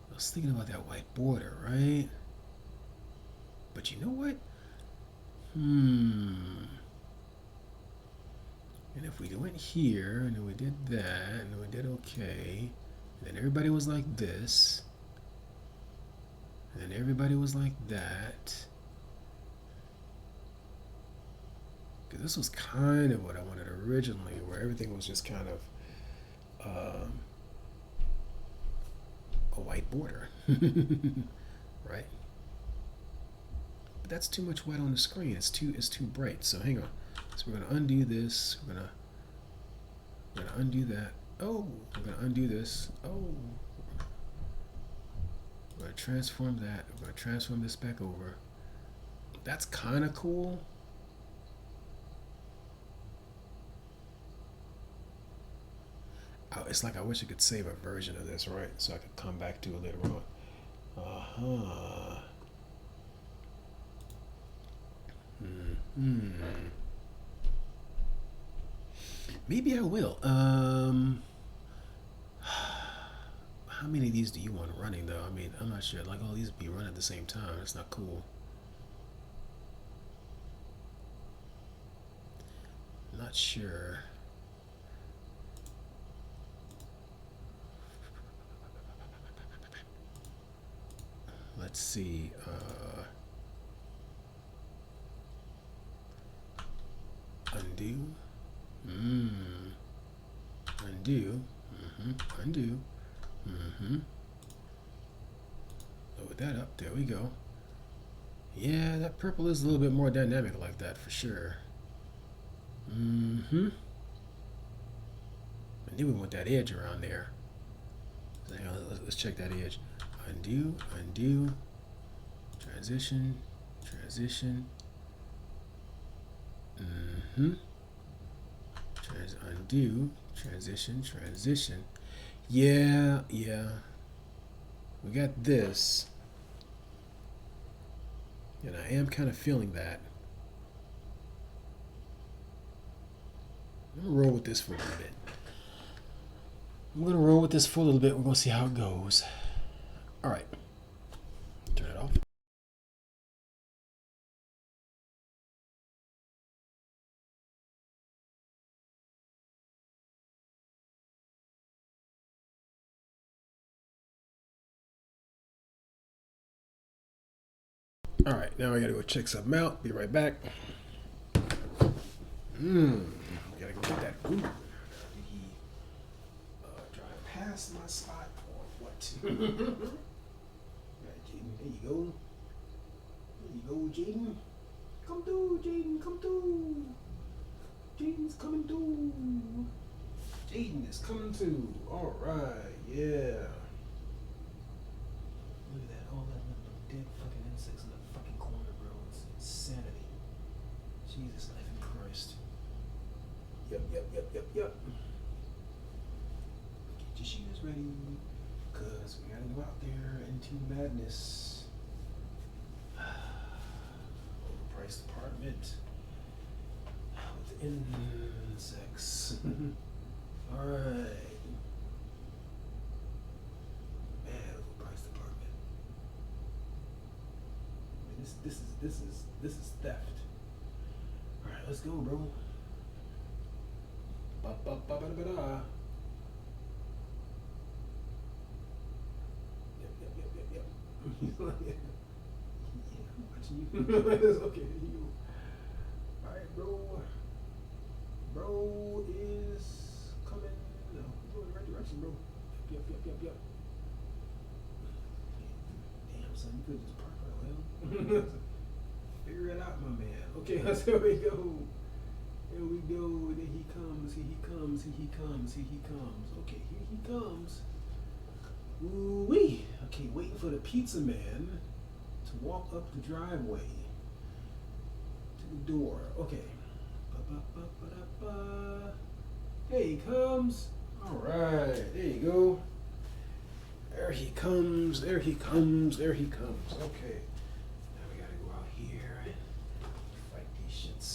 I was thinking about that white border, right? But you know what? And if we went here, and then we did that, and then we did okay, and then everybody was like this, and then everybody was like that. Because this was kind of what I wanted originally, where everything was just kind of a white border, right? But that's too much white on the screen. It's too bright. So hang on. So we're gonna undo this. We're gonna undo that. Oh, we're gonna undo this. Oh, we're gonna transform that. We're gonna transform this back over. That's kind of cool. It's like I wish I could save a version of this, right? So I could come back to it later on. Uh-huh. Hmm. Maybe I will. How many of these do you want running though? I mean, I'm not sure. Like all these be running at the same time. It's not cool. Not sure. Let's see. Undo. Mmm. Undo. Undo. Load that up. There we go. Yeah, that purple is a little bit more dynamic like that for sure. Mm-hmm. I knew we want that edge around there. So hang on, let's check that edge. Undo, undo, transition, transition. Mm-hmm. Undo, transition, transition. Yeah, yeah. We got this. And I am kind of feeling that. I'm gonna roll with this for a little bit. We're gonna see how it goes. All right. Turn it off. All right, now I gotta go check something out. Be right back. Gotta go get that Google. Did he drive past my spot or what? Right, Jaden, there you go. There you go, Jaden. Come through, Jaden. Come through. Jaden's coming through. Jaden is coming through. All right, yeah. Look at that, all that dead fucking insects in the fucking corner, bro. It's insanity. Jesus, life in Christ. Yep. Get your shoes ready, cause we gotta go out there into madness. Overpriced apartment with insects. All right. Man, overpriced apartment. I mean, this is theft. All right, let's go, bro. Ba ba ba ba ba da. Yep. Yeah, I'm watching you. It's okay. Here you go. All right, bro. Bro is coming. No, we're going in the right direction, bro. Yep. Damn, son, you could just park right well. Figure it out, my man. Okay, here we go. Here we go. There he comes. Here he comes. Okay, here he comes. Ooh-wee. Okay, waiting for the pizza man to walk up the driveway to the door. Okay. Ba-ba-ba-ba-da-ba. There he comes. All right. There you go. There he comes. Okay. Now we gotta go out here and fight these shits.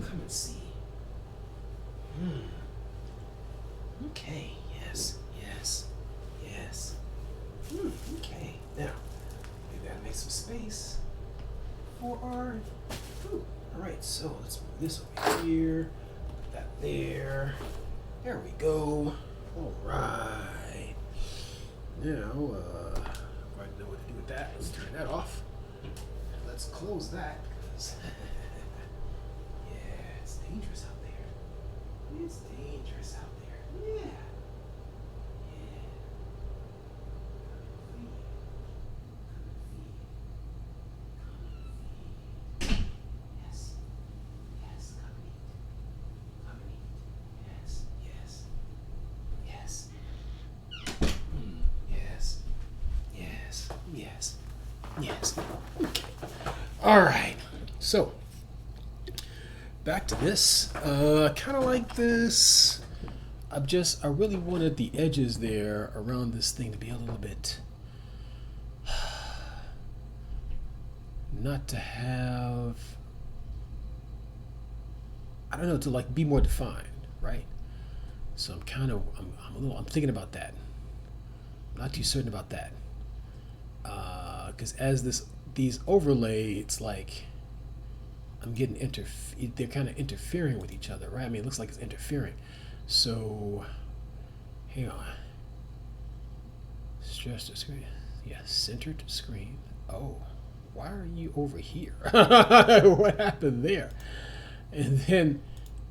come and see. Hmm. Okay, yes, yes, yes. Okay, now, we gotta make some space for our food. Alright, so let's move this over here, put that there. There we go. Alright. Now, I know what to do with that. Let's turn that off. Let's close that, because yeah, it's dangerous out there. It's dangerous out there. Yeah. Yeah. Yes. Yes. Come and eat. Come and eat. Yes. Yes. Yes. Yes. Yes. Yes. Yes. Okay. All right. So back to this. Kind of like this. I really wanted the edges there around this thing to be a little bit, not to have, I don't know, to like be more defined, right? So I'm thinking about that. I'm not too certain about that. Because these overlay, it's like I'm getting they're kind of interfering with each other, right? I mean, it looks like it's interfering. So, hang on. Stress to screen. Yeah, center to screen. Oh, why are you over here? What happened there? And then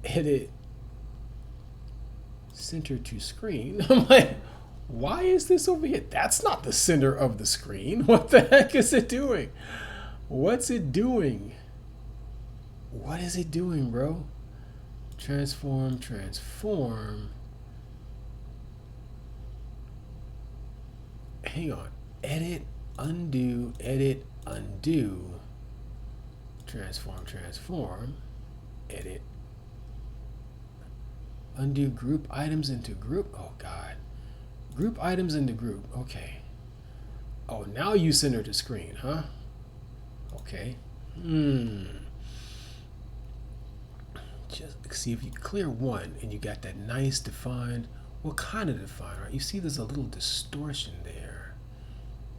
edit center to screen. I'm like, why is this over here? That's not the center of the screen. What the heck is it doing? What's it doing? What is it doing, bro? Transform, transform. Hang on. Edit, undo, transform, transform, edit, undo group items into group. Oh God. Group items into group. Okay. Oh, now you center to screen, huh? Okay. Just see if you clear one and you got that nice defined. What kind of defined, right? You see there's a little distortion there.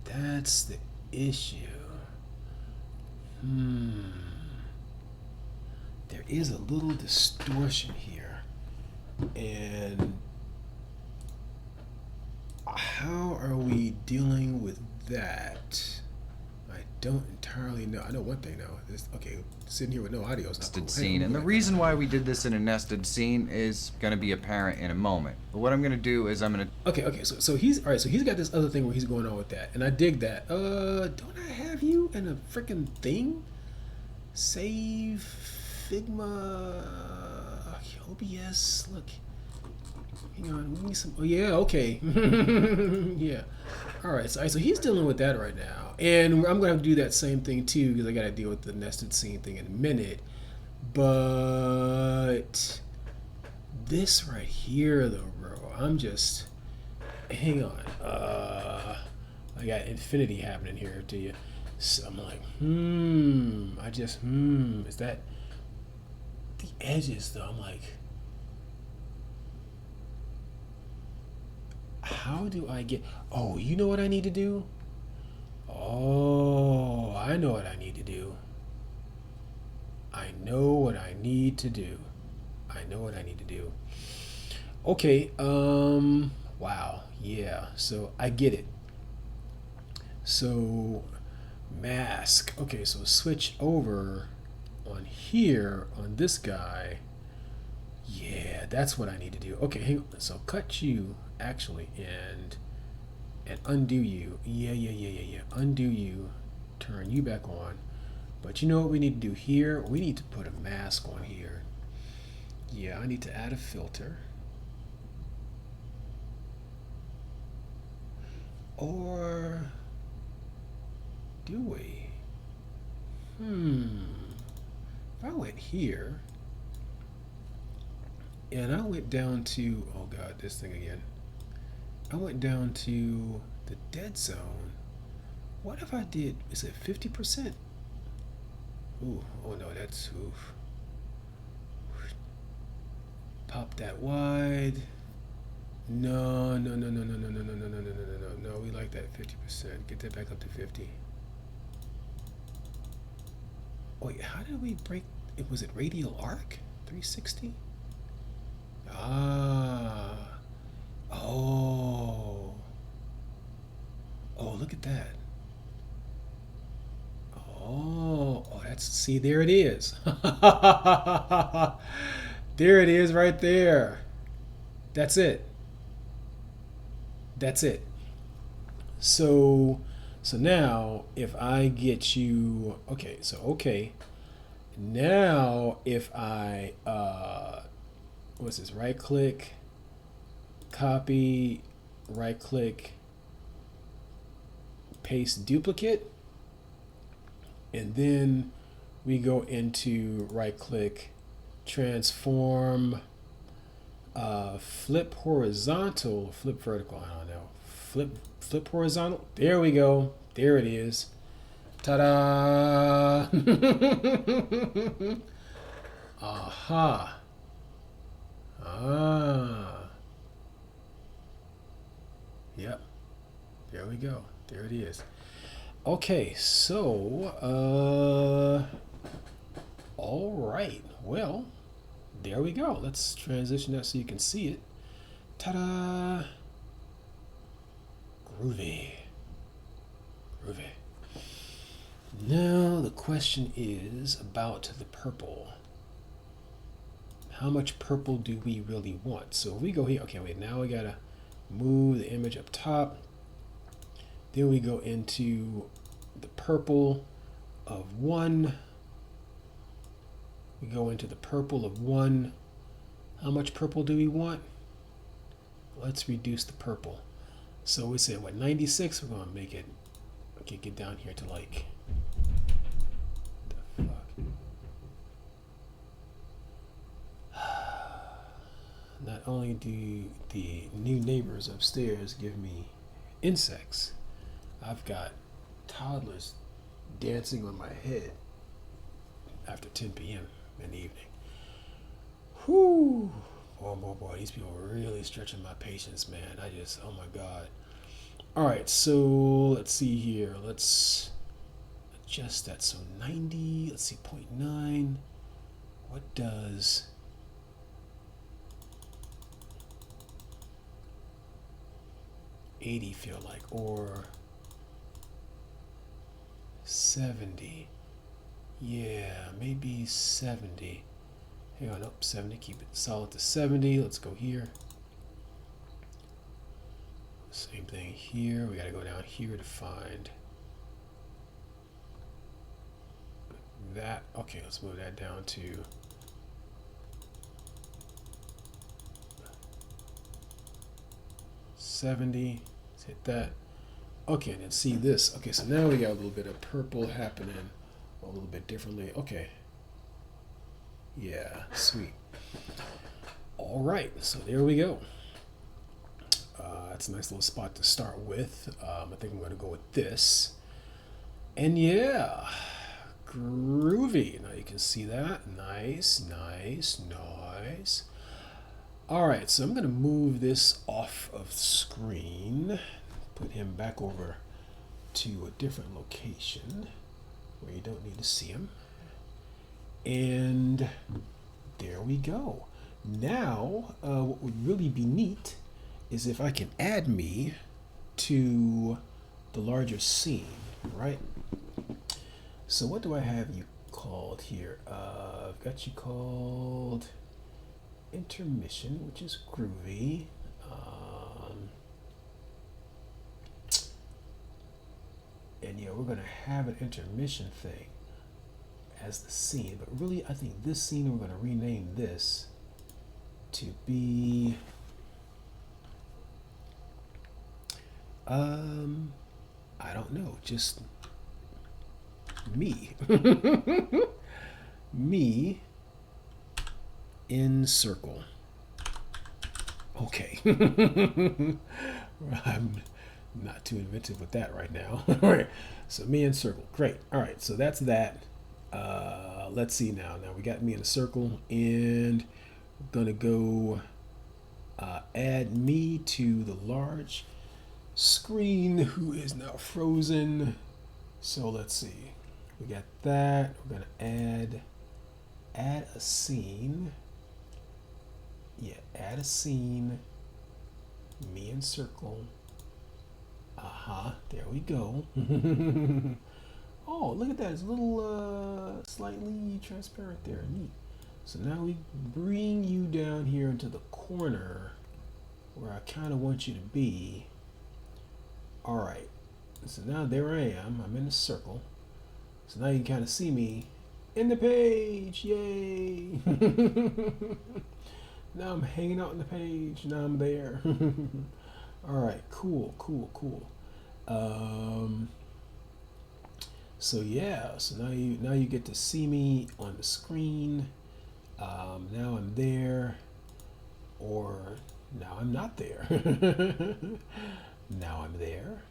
That's the issue. There is a little distortion here. And how are we dealing with that? I don't entirely know. I know one thing though. Okay, sitting here with no audio is not cool. Nested scene, and the reason why we did this in a nested scene is going to be apparent in a moment. But what I'm going to do is I'm going to Okay. So he's all right. So he's got this other thing where he's going on with that, and I dig that. Don't I have you in a freaking thing? Save Figma, OBS. Look, hang on. We need some. Oh yeah. Okay. Yeah. All right. So he's dealing with that right now, and I'm gonna have to do that same thing too because I got to deal with the nested scene thing in a minute. But this right here, though, bro, I'm just. Hang on. I got infinity happening here to you. So I'm like, is that the edges though? I'm like, how do I get, oh, you know what I need to do? Oh, I know what I need to do. I know what I need to do. Okay, wow, yeah, so I get it. So mask. Okay, so switch over on here on this guy. Yeah, that's what I need to do. Okay, hang on. So cut you actually and undo you. Yeah. Undo you. Turn you back on. But you know what we need to do here? We need to put a mask on here. Yeah, I need to add a filter. Or do we? If I went here and I went down to, oh God, this thing again. I went down to the dead zone. What if I did, is it 50%? Ooh, oh no, that's, oof. pop that wide. No, no, no, no, no, no, no, no, no, no, no, no, no, no. We like that 50%. Get that back up to 50. Wait, how did we break it? Was it radial arc? 360? Ah. Oh. Oh, look at that. Oh, that's, see, there it is. There it is right there. That's it. That's it. So so now if I get you, okay, so okay. Now if I what's this? Right click, copy, right click, paste duplicate, and then we go into right click, transform, flip horizontal, flip vertical, I don't know. Flip horizontal. There we go. There it is. Ta-da! Aha. Ah. Yep. There we go. There it is. Okay, so all right. Well, there we go. Let's transition that so you can see it. Ta-da! Groovy. Groovy. Now the question is about the purple. How much purple do we really want? So if we go here, okay, wait, now we gotta move the image up top. Then we go into the purple of 1. We go into the purple of 1. How much purple do we want? Let's reduce the purple. So we said, what, 96? We're going to make it, okay, get down here to like, the fuck? Not only do the new neighbors upstairs give me insects, I've got toddlers dancing on my head after 10 p.m. in the evening. Whew. Boy, these people are really stretching my patience, man. Oh my God. All right, so let's see here. Let's adjust that. So 90, let's see, 0.9. What does 80 feel like? Or 70? Yeah, maybe 70. Hang on, nope, 70. Keep it solid to 70. Let's go here. Same thing here. We got to go down here to find that. Okay, let's move that down to 70. Let's hit that. Okay, and then see this. Okay, so now we got a little bit of purple happening a little bit differently. Okay. Yeah, sweet. All right, so there we go. That's a nice little spot to start with. I think I'm going to go with this. And yeah, groovy. Now you can see that. Nice, nice, nice. All right, so I'm going to move this off of the screen. Put him back over to a different location where you don't need to see him. And there we go. Now, what would really be neat is if I can add me to the larger scene, right? So what do I have you called here? I've got you called intermission, which is groovy. And yeah, we're going to have an intermission thing as the scene, but really I think this scene we're going to rename this to be I don't know, just me. Me in circle. Okay. I'm not too inventive with that right now. All right, so me in circle, great. All right, so that's that. Let's see now. Now we got me in a circle, and Gonna go add me to the large screen who is now frozen. So let's see. We got that. We're gonna add a scene. Yeah, add a scene. Me and circle. There we go. Oh, look at that. It's a little slightly transparent there. Neat. So now we bring you down here into the corner where I kind of want you to be. All right. So now there I am. I'm in the circle. So now you can kind of see me in the page. Yay! Now I'm hanging out in the page. Now I'm there. All right. Cool. So yeah. So now you get to see me on the screen. Now I'm there, or now I'm not there. Now I'm there.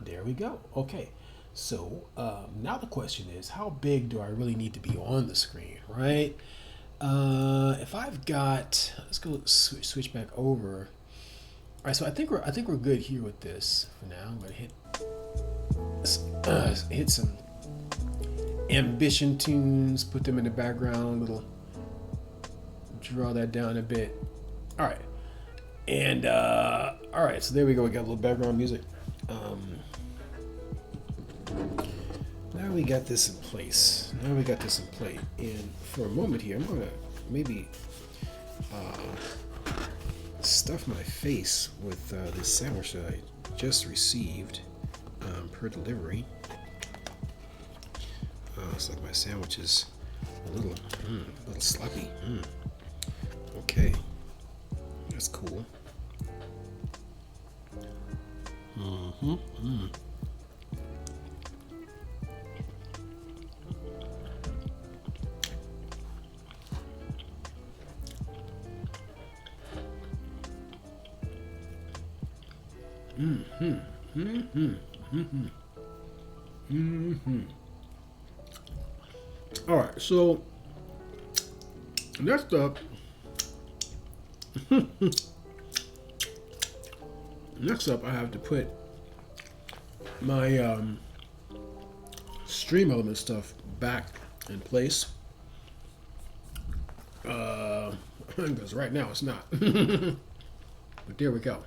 There we go. Okay. So now the question is, how big do I really need to be on the screen, right? If I've got, let's go switch back over. All right, so I think we're good here with this for now. I'm gonna hit some ambition tunes, put them in the background, little draw that down a bit. All right, and all right, so there we go. We got a little background music. Now we got this in place. And for a moment here, I'm gonna maybe stuff my face with this sandwich that I just received per delivery. Looks like my sandwich is a little sloppy. Okay, that's cool. All right, so next up, I have to put my stream element stuff back in place. Because right now it's not. But there we go.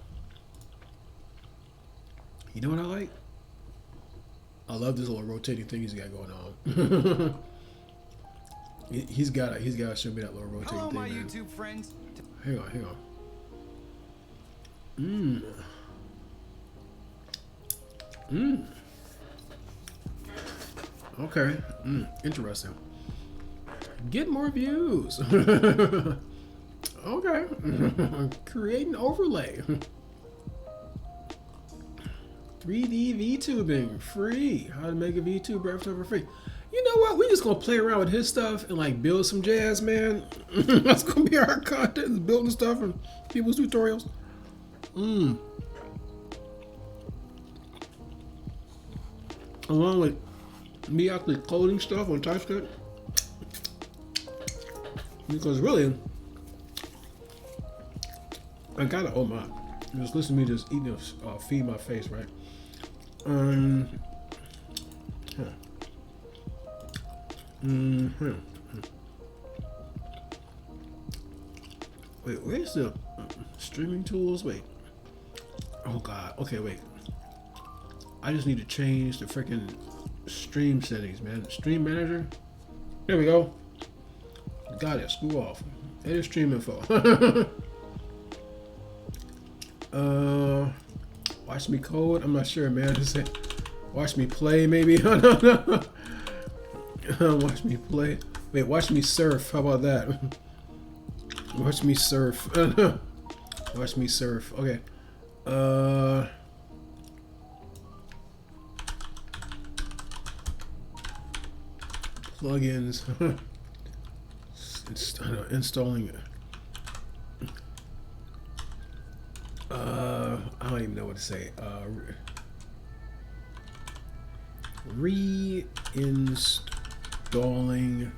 You know what I like? I love this little rotating thing he's got going on. he's got to show me that little rotating Hello, thing. my Man. YouTube friends. Hang on. Okay. Interesting. Get more views. Okay. Create an overlay. 3D VTubing free. How to make a VTuber avatar for free. You know what? We just gonna play around with his stuff and like build some jazz, man. That's gonna be our content, is building stuff and people's tutorials. Along with me actually coding stuff on TypeScript. Because really, I gotta, oh my, just listen to me just eating feed my face, right? Wait, where's the streaming tools? Wait. Oh God. Okay, wait. I just need to change the freaking stream settings, man. Stream manager. There we go. Got it. Screw off. Edit stream info. Watch me code. I'm not sure, man. Watch me play, maybe. Watch me play. Wait, watch me surf. How about that? Watch me surf. Watch me surf. Okay. Plugins. Installing. I don't even know what to say. Reinstalling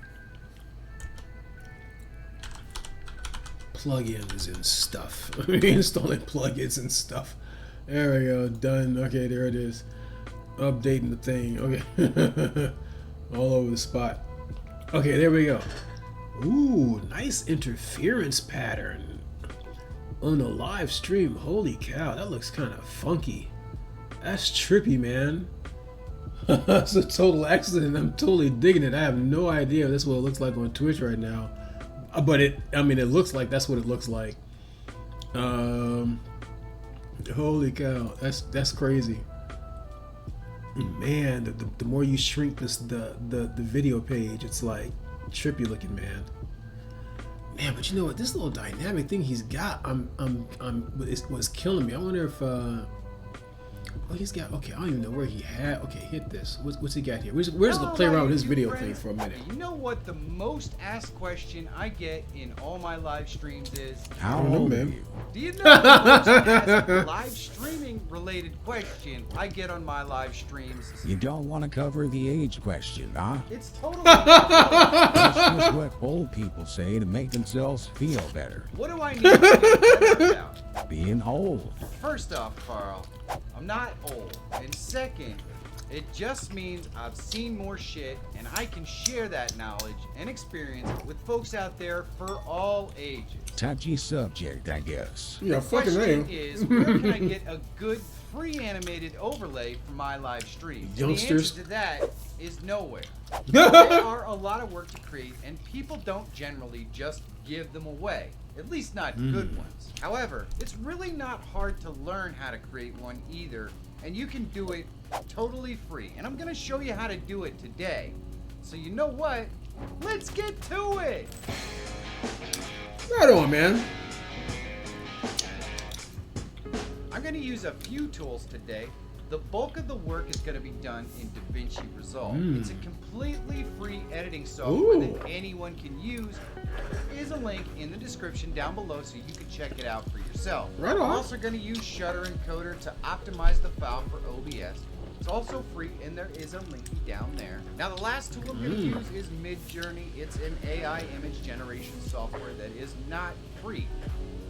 plugins and stuff. Reinstalling plugins and stuff. There we go. Done. Okay, there it is. Updating the thing. Okay. All over the spot. Okay, there we go. Ooh, nice interference pattern on a live stream. Holy cow, that looks kind of funky. That's trippy, man. That's a total accident. I'm totally digging it. I have no idea if this is what it looks like on Twitch right now. But it looks like that's what it looks like. Holy cow, that's crazy. Man, the more you shrink the video page, it's like trippy looking, man. Man, but you know what? This little dynamic thing he's got, was killing me. I wonder if oh, he's got, okay, I don't even know where he had, okay, hit this. What's he got here? We're just gonna play around with his video thing for a minute. You know what the most asked question I get in all my live streams is? How old are you? Do you know the most asked live streaming related question I get on my live streams? You don't want to cover the age question, huh? It's totally That's just what old people say to make themselves feel better. What do I need to feel better about? Being old. First off, Carl, I'm not old. And second, it just means I've seen more shit and I can share that knowledge and experience with folks out there for all ages. Touchy subject, I guess. Yeah, The fucking question name. is, where can I get a good free animated overlay for my live stream? Youngsters. The answer to that is nowhere. They are a lot of work to create, and people don't generally just give them away. At least not good ones. However, it's really not hard to learn how to create one either, and you can do it totally free. And I'm gonna show you how to do it today. So you know what? Let's get to it! Right on, man. I'm going to use a few tools today. The bulk of the work is going to be done in DaVinci Resolve. It's a completely free editing software that anyone can use. There is a link in the description down below so you can check it out for yourself. Right on. I'm also going to use Shutter Encoder to optimize the file for OBS. It's also free, and there is a linky down there. Now, the last tool I'm going to use is Midjourney. It's an AI image generation software that is not free.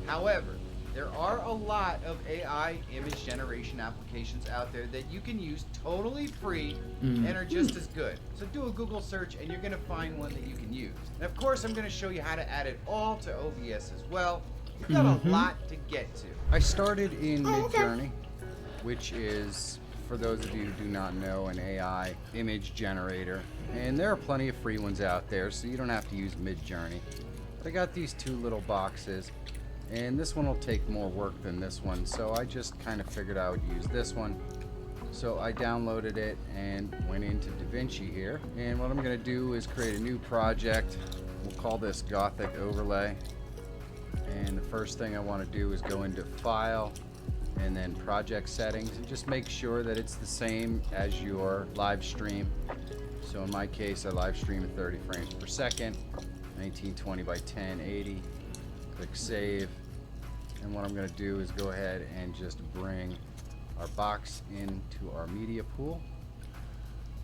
However, there are a lot of AI image generation applications out there that you can use totally free and are just as good. So do a Google search and you're going to find one that you can use. And of course, I'm going to show you how to add it all to OBS as well. We've got a lot to get to. I started in Midjourney, which is, for those of you who do not know, an AI image generator. And there are plenty of free ones out there, so you don't have to use Midjourney. But I got these two little boxes. And this one will take more work than this one, so I just kind of figured I would use this one. So I downloaded it and went into DaVinci here. And what I'm going to do is create a new project. We'll call this Gothic Overlay. And the first thing I want to do is go into File and then Project Settings and just make sure that it's the same as your live stream. So in my case, I live stream at 30 frames per second, 1920 by 1080. Click Save, and what I'm going to do is go ahead and just bring our box into our media pool.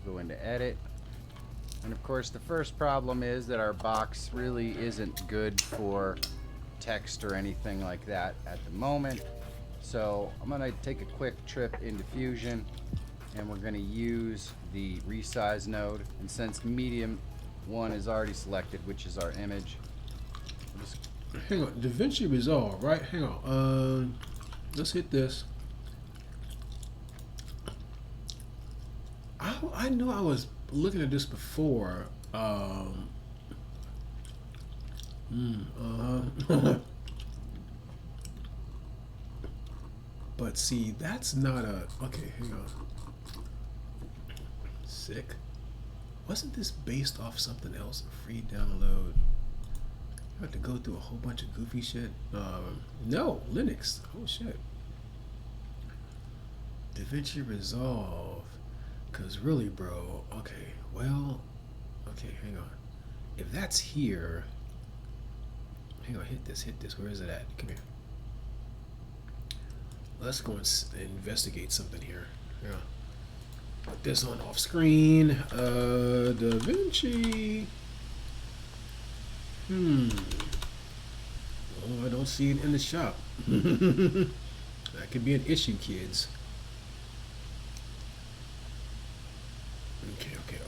Go into Edit, and of course the first problem is that our box really isn't good for text or anything like that at the moment. So I'm going to take a quick trip into Fusion, and we're going to use the resize node. And since medium 1 is already selected, which is our image, we'll just Hang on, DaVinci Resolve, right? Hang on. Let's hit this. I know I was looking at this before. But see, that's not a. Okay, hang on. Sick. Wasn't this based off something else? A free download. I have to go through a whole bunch of goofy shit. No, Linux. Oh shit. DaVinci Resolve. Cause really, bro. Okay, well. Okay, hang on. If that's here. Hang on, hit this. Where is it at? Come here. Let's go and investigate something here. Yeah. Put this on off screen. DaVinci. Oh, I don't see it in the shop. That could be an issue, kids.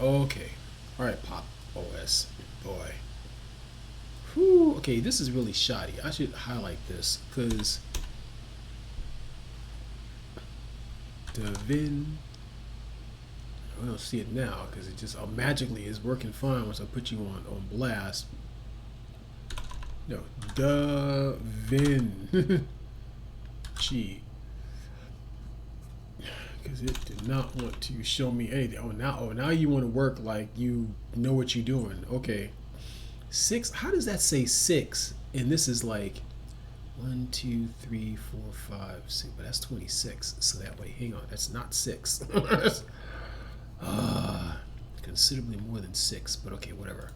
Okay. All right, Pop OS, boy. Whew. Okay, this is really shoddy. I should highlight this because Devin. I don't see it now because it just magically is working fine once I put you on blast. No, Devin. Gee. Because it did not want to show me anything. Now you want to work like you know what you're doing. Okay. 6. How does that say 6? And this is like 1, 2, 3, 4, 5, 6. But that's 26. So that way, hang on. That's not 6. Considerably more than 6. But okay, whatever.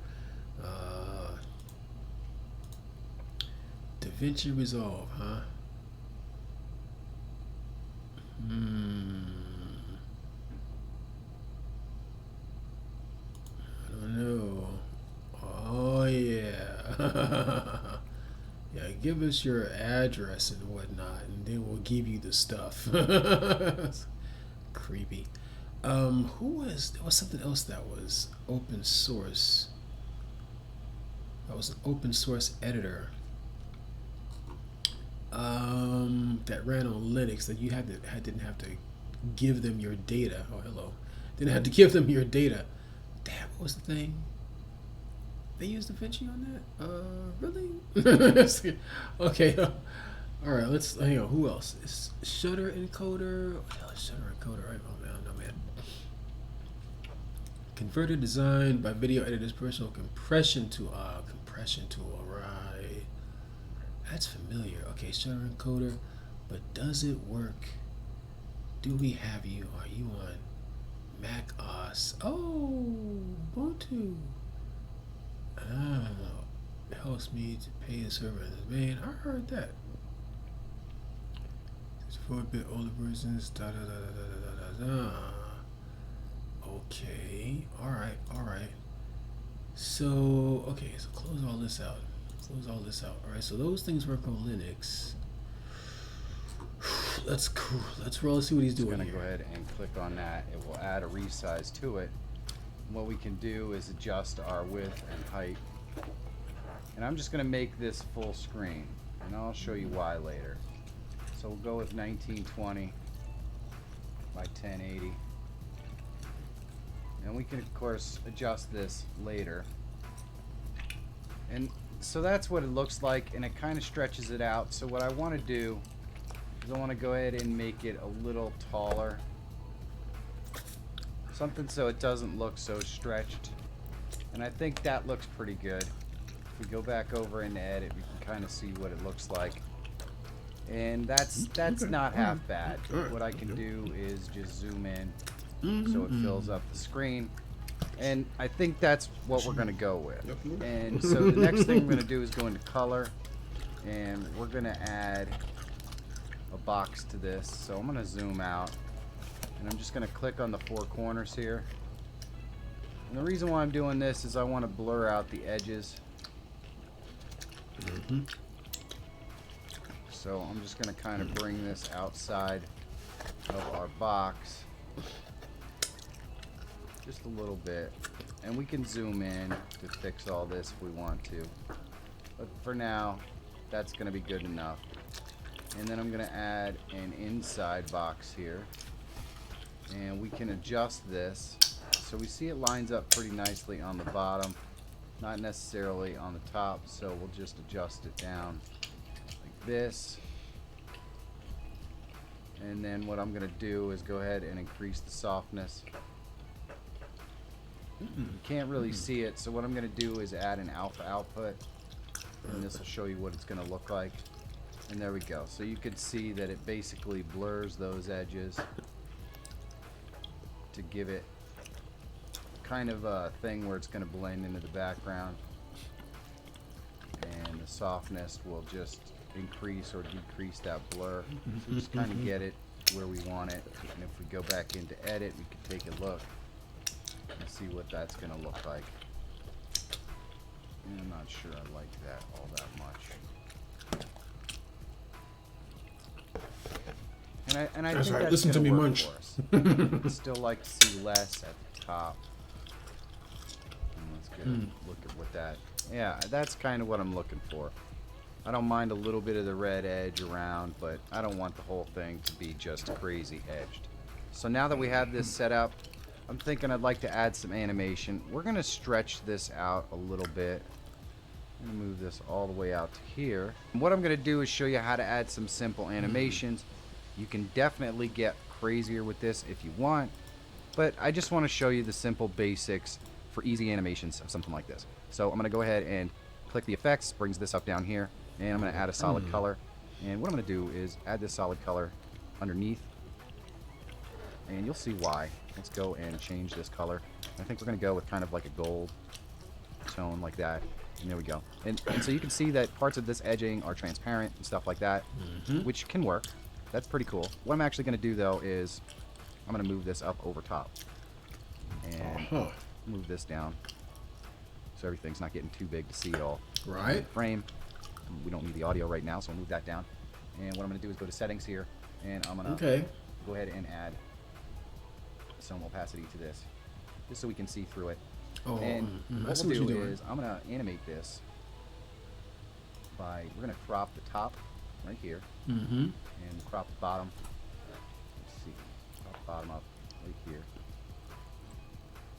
DaVinci Resolve, huh? I don't know. Oh yeah. Yeah, give us your address and whatnot, and then we'll give you the stuff. Creepy. There was something else that was open source. That was an open source editor. That ran on Linux that you didn't have to give them your data. Oh, hello. Didn't have to give them your data. Damn, what was the thing? They used DaVinci on that? Really? Okay. All right. Let's hang on. Who else? Is Shutter Encoder? What the hell is Shutter Encoder? Right? Oh man, no man. Converter designed by video editor's personal compression tool. Compression tool. Right. That's familiar. Okay, Shutter Encoder. But does it work? Do we have you? Are you on Mac OS? Oh, Ubuntu. It helps me to pay the server. Man, I heard that. 64-bit older versions. Da da da da da da da da. Okay. All right. So close all this out. All right. So those things work on Linux. Let's roll and see what he's doing. Gonna here. go ahead and click on that. It will add a resize to it. What we can do is adjust our width and height. And I'm just gonna make this full screen, and I'll show you why later. So we'll go with 1920 by 1080. And we can of course adjust this later. And so that's what it looks like, and it kind of stretches it out. So what I want to do is I want to go ahead and make it a little taller. Something so it doesn't look so stretched. And I think that looks pretty good. If we go back over into edit, we can kind of see what it looks like. And that's not half bad. What I can do is just zoom in so it fills up the screen. And I think that's what we're going to go with. And so the next thing we're going to do is go into color, and we're going to add a box to this. So I'm going to zoom out, and I'm just going to click on the 4 corners here. And the reason why I'm doing this is I want to blur out the edges. So I'm just going to kind of bring this outside of our box just a little bit, and we can zoom in to fix all this if we want to, but for now that's going to be good enough. And then I'm going to add an inside box here, and we can adjust this so we see it lines up pretty nicely on the bottom, not necessarily on the top. So we'll just adjust it down like this. And then what I'm going to do is go ahead and increase the softness. You can't really see it, so what I'm going to do is add an alpha output, and this will show you what it's going to look like. And there we go. So you could see that it basically blurs those edges to give it kind of a thing where it's going to blend into the background, and the softness will just increase or decrease that blur. So just kind of get it where we want it. And if we go back into edit, we can take a look and see what that's going to look like. And I'm not sure I like that all that much. And I That's think right. that's Listen to gonna me work munch. for us. I'd still like to see less at the top. Let's get a look at what that. Yeah, that's kind of what I'm looking for. I don't mind a little bit of the red edge around, but I don't want the whole thing to be just crazy edged. So now that we have this set up, I'm thinking I'd like to add some animation. We're going to stretch this out a little bit. I'm going to move this all the way out to here. And what I'm going to do is show you how to add some simple animations. You can definitely get crazier with this if you want, but I just want to show you the simple basics for easy animations of something like this. So I'm going to go ahead and click the effects, brings this up down here, and I'm going to add a solid color. And what I'm going to do is add this solid color underneath, and you'll see why. Let's go and change this color. I think we're going to go with kind of like a gold tone like that. And there we go. And so you can see that parts of this edging are transparent and stuff like that, which can work. That's pretty cool. What I'm actually going to do, though, is I'm going to move this up over top and move this down so everything's not getting too big to see it all. Right. Frame. We don't need the audio right now, so I'll move that down. And what I'm going to do is go to settings here, and I'm going to go ahead and add some opacity to this, just so we can see through it. And what we'll do is I'm going to animate this by, we're going to crop the top right here, and crop the bottom. Let's see, crop the bottom up right here.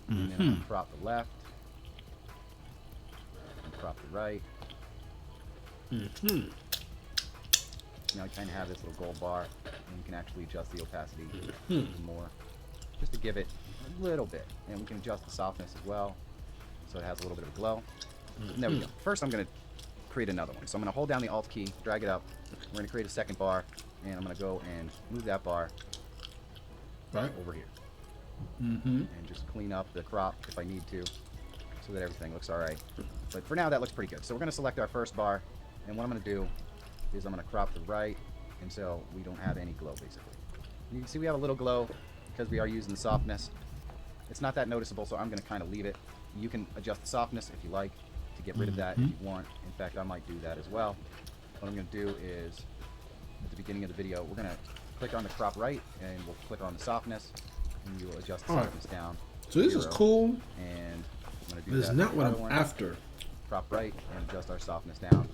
And then I'm going to crop the left, and crop the right. Now you kind of have this little gold bar, and you can actually adjust the opacity even more, just to give it a little bit. And we can adjust the softness as well, so it has a little bit of a glow. And there we go. First, I'm going to create another one. So I'm going to hold down the Alt key, drag it up. We're going to create a second bar, and I'm going to go and move that bar over here. And just clean up the crop if I need to, so that everything looks all right. But for now, that looks pretty good. So we're going to select our first bar, and what I'm going to do is I'm going to crop the right, and so we don't have any glow, basically. You can see we have a little glow because we are using the softness. It's not that noticeable, so I'm going to kind of leave it. You can adjust the softness if you like to get rid of that if you want. In fact, I might do that as well. What I'm going to do is, at the beginning of the video, we're going to click on the crop right, and we'll click on the softness, and you will adjust the softness down. So this is cool. And I'm going to do This is that not for what the other I'm one. after. Crop right and adjust our softness down.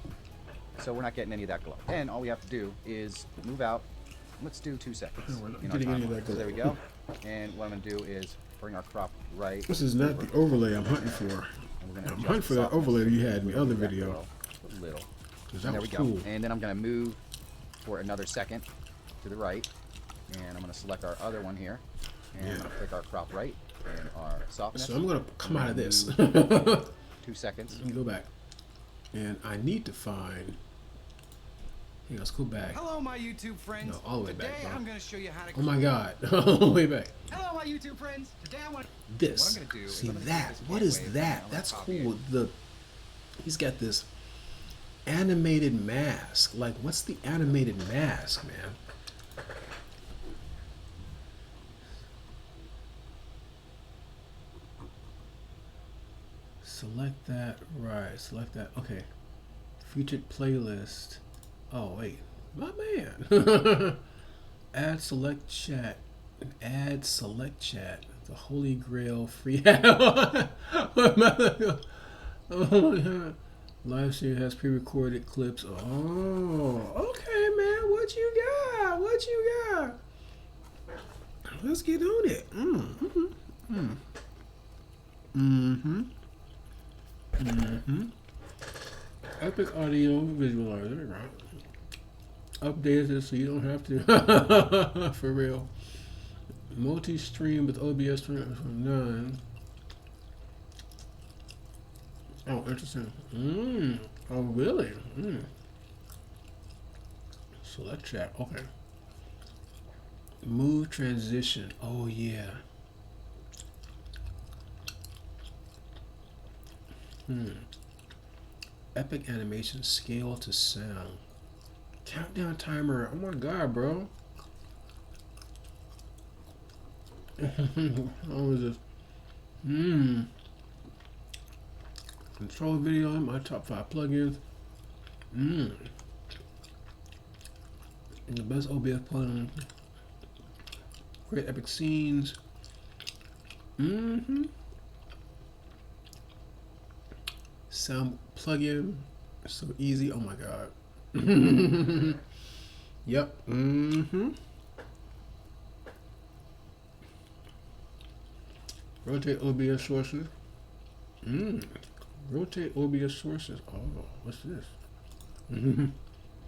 So we're not getting any of that glow. And all we have to do is move out. Let's do 2 seconds. We're not in our getting any of timeline. that So glow. there we go. And what I'm going to do is bring our crop right. This is not the overlay I'm hunting for. And we're going to I'm hunting for that overlay you had in the other video. A little. That And there was we cool. go. And then I'm going to move for another second to the right. And I'm going to select our other one here. And I'm going to click our crop right and our softness. So I'm going to come out of this. 2 seconds. Let me go back. And I need to find... Hey, let's go back. Hello, my YouTube friends. No, all the way back, Today bro. I'm going to show you how to. Oh my God. All the way back. Hello, my YouTube friends. Today I want. This. What I'm gonna do is See I'm gonna that? take this What is gateway and that? I'm That's gonna copy cool. The he's got this animated mask. Like, what's the animated mask, man? Select that. Right. Select that. Okay. Featured playlist. Oh wait, my man. Add select chat. Add select chat. The Holy Grail free. Oh my God. Live stream has pre-recorded clips. Oh, okay, man. What you got? What you got? Let's get on it. Epic audio visualizer, right? Updated it so you don't have to. For real. Multi-stream with OBS stream none. Oh, interesting. Oh, really? Select chat. Okay. Move transition. Oh, yeah. Epic animation scale to sound. Countdown timer. Oh my God, bro. How is this? Control video. My top 5 plugins. And the best OBS plugin. Create epic scenes. Mm-hmm. Sound plugin. So easy. Oh my god. Yep. Mm-hmm. Rotate OBS sources. Rotate OBS sources. Oh, what's this?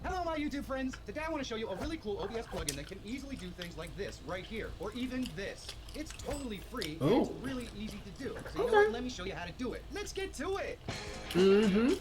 Hello, my YouTube friends. Today I want to show you a really cool OBS plugin that can easily do things like this right here, or even this. It's totally free, and it's Oh. really easy to do. So you know Okay. what? Let me show you how to do it. Let's get to it. Mm-hmm.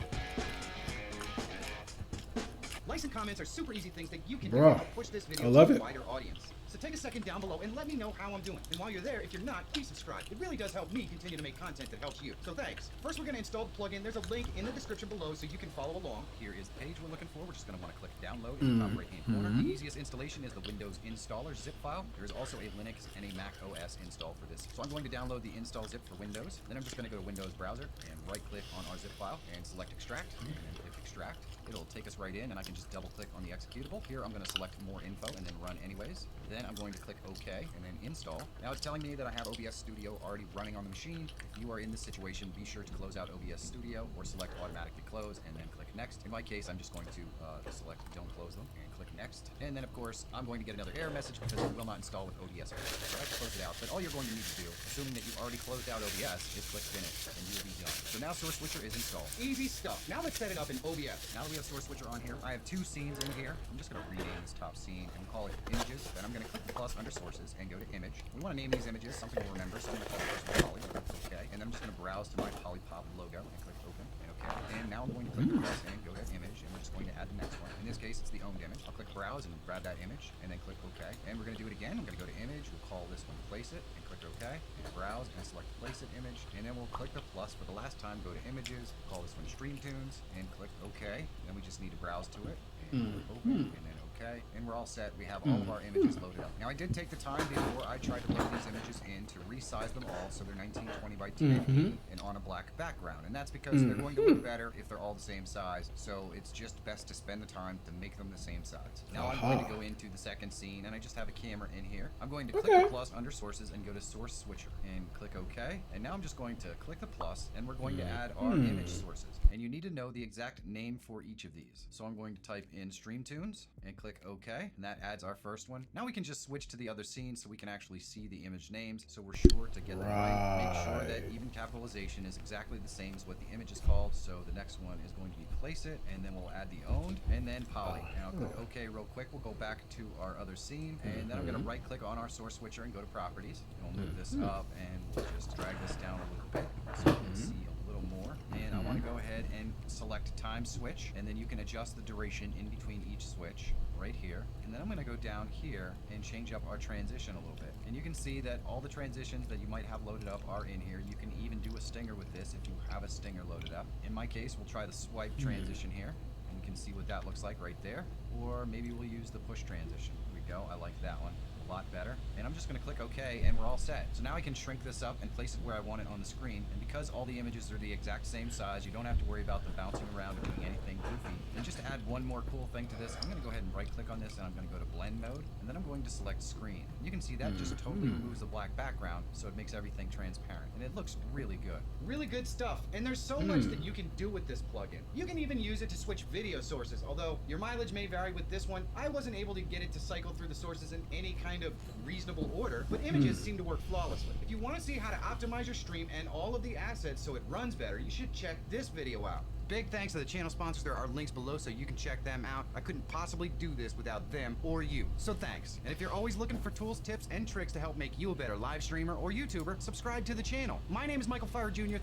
Likes and comments are super easy things that you can do Bruh, to help push this video I love to a it. wider audience. So take a second down below and let me know how I'm doing. And while you're there, if you're not, please subscribe. It really does help me continue to make content that helps you. So thanks. First, we're going to install the plugin. There's a link in the description below so you can follow along. Here is the page we're looking for. We're just going to want to click download in the top right hand corner. The easiest installation is the Windows installer zip file. There is also a Linux and a Mac OS install for this. So I'm going to download the install zip for Windows. Then I'm just going to go to Windows browser and right click on our zip file and select extract and then click extract. It'll take us right in and I can just double click on the executable. Here I'm going to select more info and then run anyways. Then I'm going to click OK and then install. Now it's telling me that I have OBS Studio already running on the machine. If you are in this situation, be sure to close out OBS Studio or select automatically close and then click next. In my case, I'm just going to select don't close them and click next. And then of course, I'm going to get another error message because it will not install with OBS. So I have to close it out. But all you're going to need to do, assuming that you've already closed out OBS, is click finish and you will be done. So now Source Switcher is installed. Easy stuff. Now let's set it up in OBS. Now that we have Source Switcher on here, I have two scenes in here. I'm just going to rename this top scene and call it images. Then I'm going to click the plus under sources and go to image. We want to name these images something we'll remember, so I'm going to call the first one Poly. Okay. And I'm just going to browse to my Polypop logo and click open and okay. And now I'm going to click the plus and go to image and we're just going to add the next one. In this case, it's the owned image. I'll click browse and grab that image and then click OK. And we're going to do it again. I'm going to go to image. We'll call this one place it and click OK. And browse and select place it image. And then we'll click the plus for the last time. Go to images. Call this one stream tunes and click OK. Then we just need to browse to it and open and then OK. And we're all set. We have all of our images loaded up. Now I did take the time before I tried to load these images in to resize them all so they're 1920 by 1080 and on a black background. And that's because they're going to look better if they're all the same size. So it's just best to spend the time to make them the same size. Now I'm going to go into the second scene and I just have a camera in here. I'm going to click the plus under sources and go to source switcher and click OK. And now I'm just going to click the plus and we're going to add our image sources. And you need to know the exact name for each of these. So I'm going to type in stream tunes and click OK, and that adds our first one. Now we can just switch to the other scene so we can actually see the image names, so we're sure to get them right. Make sure that even capitalization is exactly the same as what the image is called. So the next one is going to be place it, and then we'll add the owned, and then poly. And I'll click OK real quick. We'll go back to our other scene, and then I'm going to right click on our source switcher and go to properties. And we'll move this up, and we'll just drag this down a little bit so you can see a little more. And I want to go ahead and select time switch, and then you can adjust the duration in between each switch right here. And then I'm going to go down here and change up our transition a little bit. And you can see that all the transitions that you might have loaded up are in here. You can even do a stinger with this if you have a stinger loaded up. In my case, we'll try the swipe transition here, and you can see what that looks like right there. Or maybe we'll use the push transition. Here we go. I like that one a lot better. And I'm just going to click OK, and we're all set. So now I can shrink this up and place it where I want it on the screen. And because all the images are the exact same size, you don't have to worry about the bouncing around or doing anything goofy. And just to add one more cool thing to this, I'm going to go ahead and right click on this, and I'm going to go to blend mode, and then I'm going to select screen. You can see that just totally removes the black background, so it makes everything transparent. And it looks really good. Really good stuff, and there's so much that you can do with this plugin. You can even use it to switch video sources, although your mileage may vary with this one. I wasn't able to get it to cycle through the sources in any kind of reasonable order, but images seem to work flawlessly. If you want to see how to optimize your stream and all of the assets so it runs better, you should check this video out. Big thanks to the channel sponsors. There are links below so you can check them out. I couldn't possibly do this without them or you, so thanks. And if you're always looking for tools, tips, and tricks to help make you a better live streamer or YouTuber, subscribe to the channel. My name is Michael Fire Jr.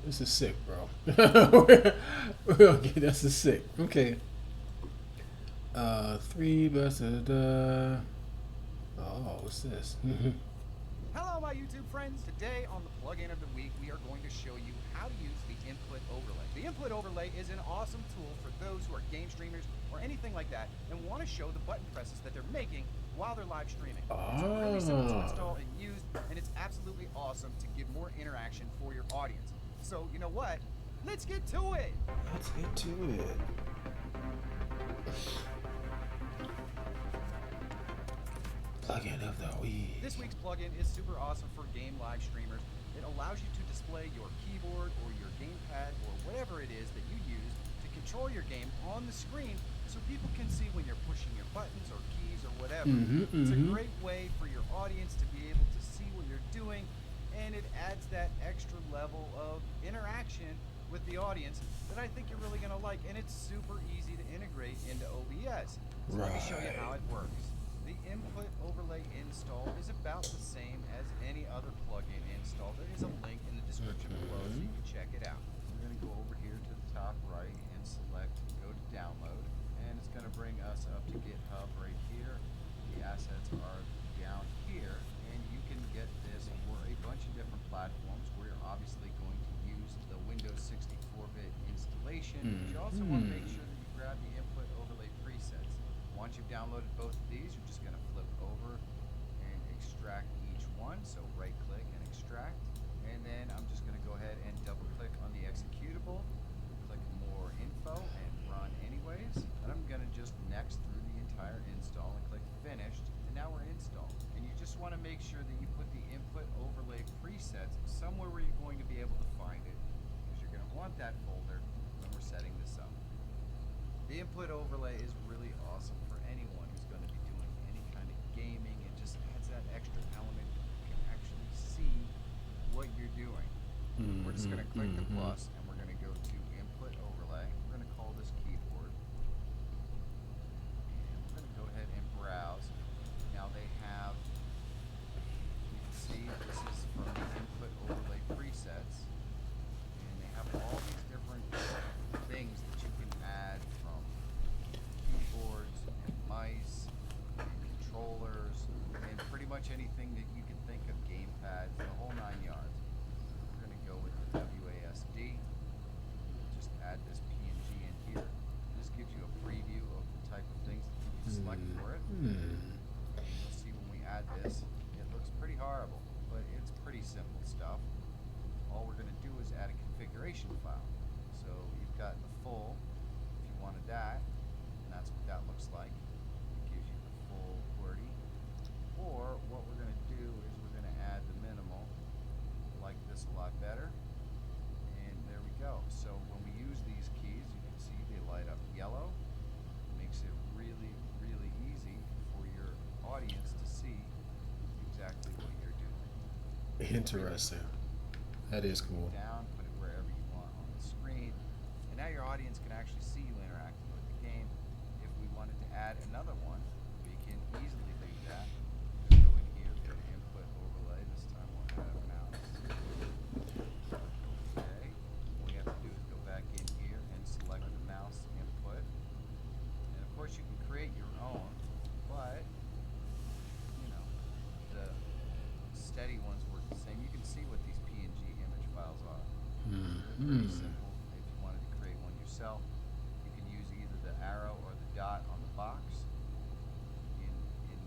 This is sick, bro. Okay, this is sick. Okay. 3 versus oh, what's this? Hello, my YouTube friends. Today on the plugin of the week, we are going to show you how to use the input overlay. The input overlay is an awesome tool for those who are game streamers or anything like that and want to show the button presses that they're making while they're live streaming. It's really simple to install and use, and it's absolutely awesome to give more interaction for your audience. So, you know what? Let's get to it. Let's get to it. plugin of the week. This week's plugin is super awesome for game live streamers. It allows you to display your keyboard or your gamepad or whatever it is that you use to control your game on the screen so people can see when you're pushing your buttons or keys or whatever. It's a great way for your audience to be able to see what you're doing, and it adds that extra level of interaction with the audience that I think you're really going to like, and it's super easy to integrate into OBS. So let me show you how it works. The input overlay install is about the same as any other plugin install. There is a link in the description below so you can check it out. We're going to go over here to the top right and select go to download, and it's going to bring us up to GitHub right here. The assets are down here, and you can get this for a bunch of different platforms where you're obviously going to use the Windows 64-bit installation, but you also want to make sure that you grab the input overlay presets. Once you've downloaded both of these, you're just going to flip over and extract each one. So right click and extract. And then I'm just going to go ahead and double click on the executable, click more info and run anyways. And I'm going to just next through the entire install and click finished. And now we're installed. And you just want to make sure that you put the input overlay presets somewhere where you're going to be able to find it, because you're going to want that folder when we're setting this up. The input overlay is really awesome for anyone who's going to be doing any kind of gaming. It just adds that extra element. You can actually see what you're doing. We're just going to click the plus and we're going to go to input overlay. We're going to call this keyboard. And we're going to go ahead and browse. Now they have, you can see this is from the input overlay presets. And they have all these different things that you can add from keyboards and mice and controllers and pretty much anything that you can think of, gamepads, the whole 9 yards. We're going to go with the WASD. Just add this PNG in here. This gives you a preview of the type of things that you can select for it. And you'll see when we add this, it looks pretty horrible, but it's pretty simple stuff. All we're going to do is add a configuration file. So you've got the full, if you wanted that, and that's what that looks like. It gives you the full QWERTY. Or what we're going to do is we're going to add the minimal. I like this a lot better. And there we go. So when we use these keys, you can see they light up yellow. Makes it really, really easy for your audience to see exactly what you're doing. Interesting. That is cool. Down, put it wherever you want on the screen, and now your audience can actually see you interacting with the game. If we wanted to add another one, we can easily do that. Just go in here, go to input overlay. This time we'll add a mouse. Okay. All you have to do is go back in here and select the mouse input. And of course you can create your own, but you know, the steady ones work the same. You can see what these PNG image files are. They're pretty simple. If you wanted to create one yourself, you can use either the arrow or the dot on the box in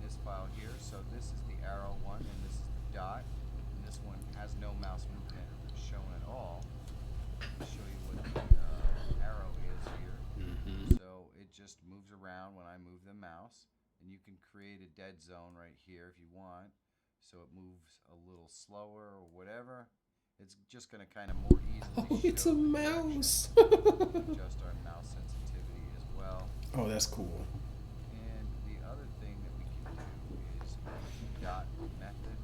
this file here. So this is the arrow one and this is the dot, and this one has no mouse movement shown at all. I'll show you what the arrow is here. So it just moves around when I move the mouse, and you can create a dead zone right here if you want, so it moves a little slower or whatever. It's just going to kind of more easily Oh, it's a mouse. adjust our mouse sensitivity as well. Oh, that's cool. And the other thing that we can do is dot method.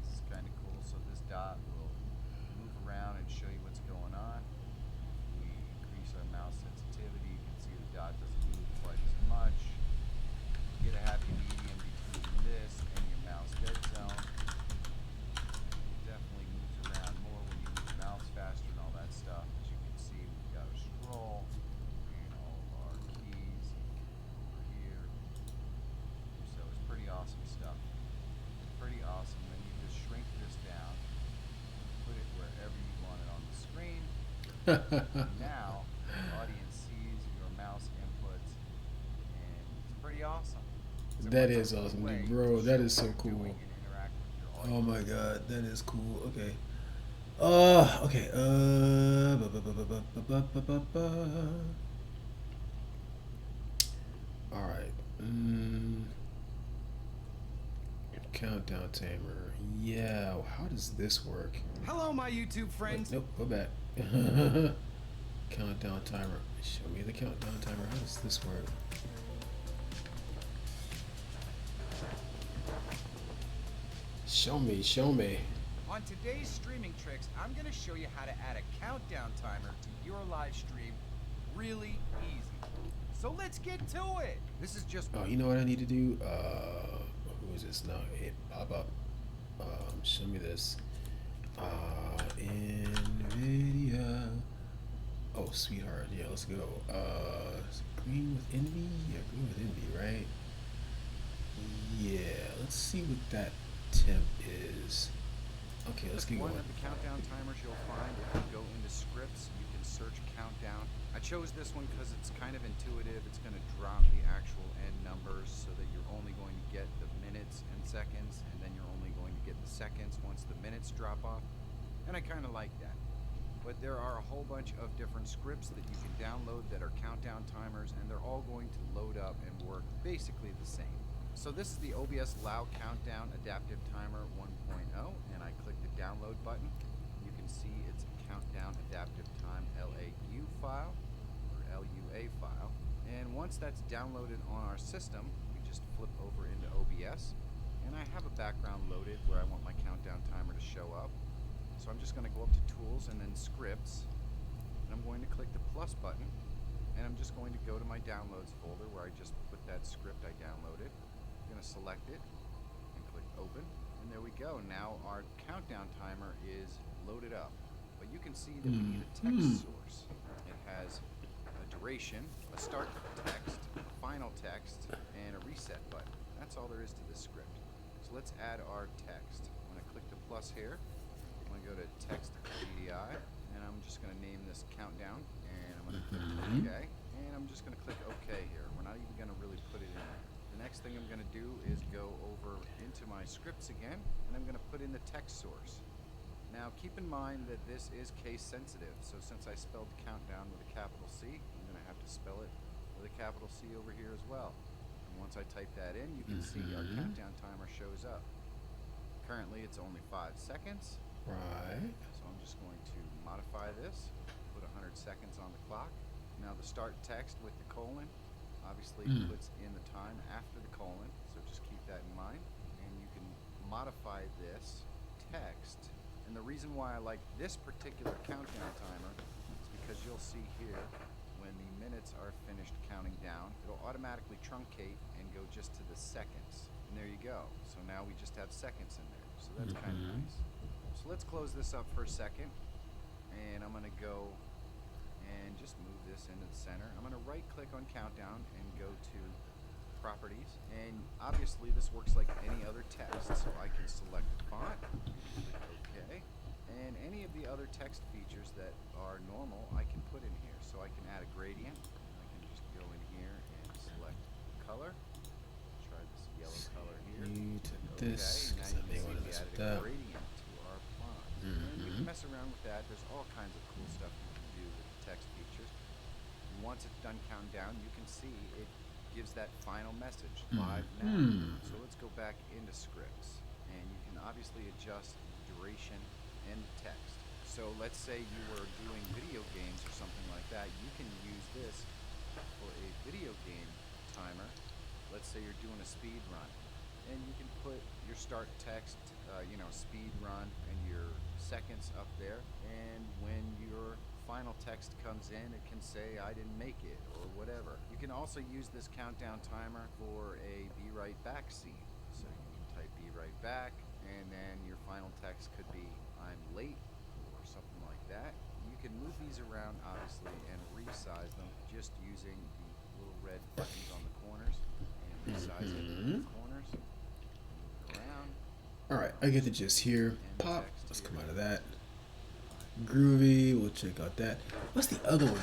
This is kind of cool. So this dot will move around and show you what's going on. We increase our mouse sensitivity. You can see the dot doesn't move quite as much. Get a happy medium between this and your mouse dead zone. It definitely moves around more when you move the mouse faster and all that stuff. As you can see, we've got a scroll and all of our keys over here. So it's pretty awesome stuff. Pretty awesome. Then you just shrink this down, put it wherever you want it on the screen. Now the audience sees your mouse inputs, and it's pretty awesome. So That it's is a awesome, way dude, bro. to That show is so what you're doing cool. and interact with your Oh audience. my god, that is cool. Okay. Okay. All right. Countdown timer. Yeah, how does this work? Hello, my YouTube Wait, friends. nope, go back. Countdown timer. Show me the countdown timer. How does this work? Show me, show me. On today's streaming tricks, I'm going to show you how to add a countdown timer to your live stream really easy. So let's get to it. This is just Oh, you know what I need to do? Who is this now? It pop up. Show me this. NVIDIA. Oh, sweetheart. Yeah, let's go. Green with envy? Yeah, green with envy, right? Yeah, let's see what that temp is. Okay, let's get One going. of the countdown timers you'll find if you go into scripts, you can search countdown. I chose this one because it's kind of intuitive. It's going to drop the actual end numbers so that you're only going to get the minutes and seconds, and then you're only going to get the seconds once the minutes drop off. And I kind of like that. But there are a whole bunch of different scripts that you can download that are countdown timers, and they're all going to load up and work basically the same. So this is the OBS Lao Countdown Adaptive Timer 1.0, and I click the download button. You can see it's a Countdown Adaptive Time LAU file, or LUA file. And once that's downloaded on our system, we just flip over into OBS, and I have a background loaded where I want my countdown timer to show up. So I'm just going to go up to Tools and then Scripts, and I'm going to click the plus button, and I'm just going to go to my Downloads folder where I just put that script I downloaded. I'm going to select it and click Open, and there we go. Now our countdown timer is loaded up, but you can see that we need a text source. It has a duration, a start text, a final text, and a reset button. That's all there is to this script. So let's add our text. I'm going to click the plus here. I'm going to go to text GDI, and I'm just going to name this countdown, and I'm going to click OK, and I'm just going to click OK here. We're not even going to really put it in there. The next thing I'm going to do is go over into my scripts again, and I'm going to put in the text source. Now keep in mind that this is case sensitive, so since I spelled countdown with a capital C, I'm going to have to spell it with a capital C over here as well. And once I type that in, you can see our countdown timer shows up. Currently it's only 5 seconds. Right. So I'm just going to modify this, put 100 seconds on the clock. Now the start text with the colon obviously puts in the time after the colon, so just keep that in mind. And you can modify this text. And the reason why I like this particular countdown timer is because you'll see here when the minutes are finished counting down, it'll automatically truncate and go just to the seconds. And there you go. So now we just have seconds in there. So that's kind of nice. So let's close this up for a second, and I'm going to go and just move this into the center. I'm going to right click on countdown and go to properties, and obviously this works like any other text, so I can select the font, click OK, and any of the other text features that are normal I can put in here. So I can add a gradient. I can just go in here and select color. Try this yellow color here. New to Okay, this, now because you I may can want see to we mess with added a that. gradient to our font. And you can mess around with that. There's all kinds of cool stuff you can do with the text features. And once it's done counting down, you can see it gives that final message live now. So let's go back into scripts, and you can obviously adjust the duration and the text. So let's say you were doing video games or something like that. You can use this for a video game timer. Let's say you're doing a speed run, and you can put your start text, speed run, and your seconds up there. And when your final text comes in, it can say I didn't make it or whatever. You can also use this countdown timer for a be right back scene. So you can type be right back, and then your final text could be I'm late or something like that. You can move these around obviously and resize them just using the little red buttons on the corners, and resize it in the corners. Move it around. All right, I get the gist here. And Pop. text Let's here. come out of that. Groovy. We'll check out that. What's the other one?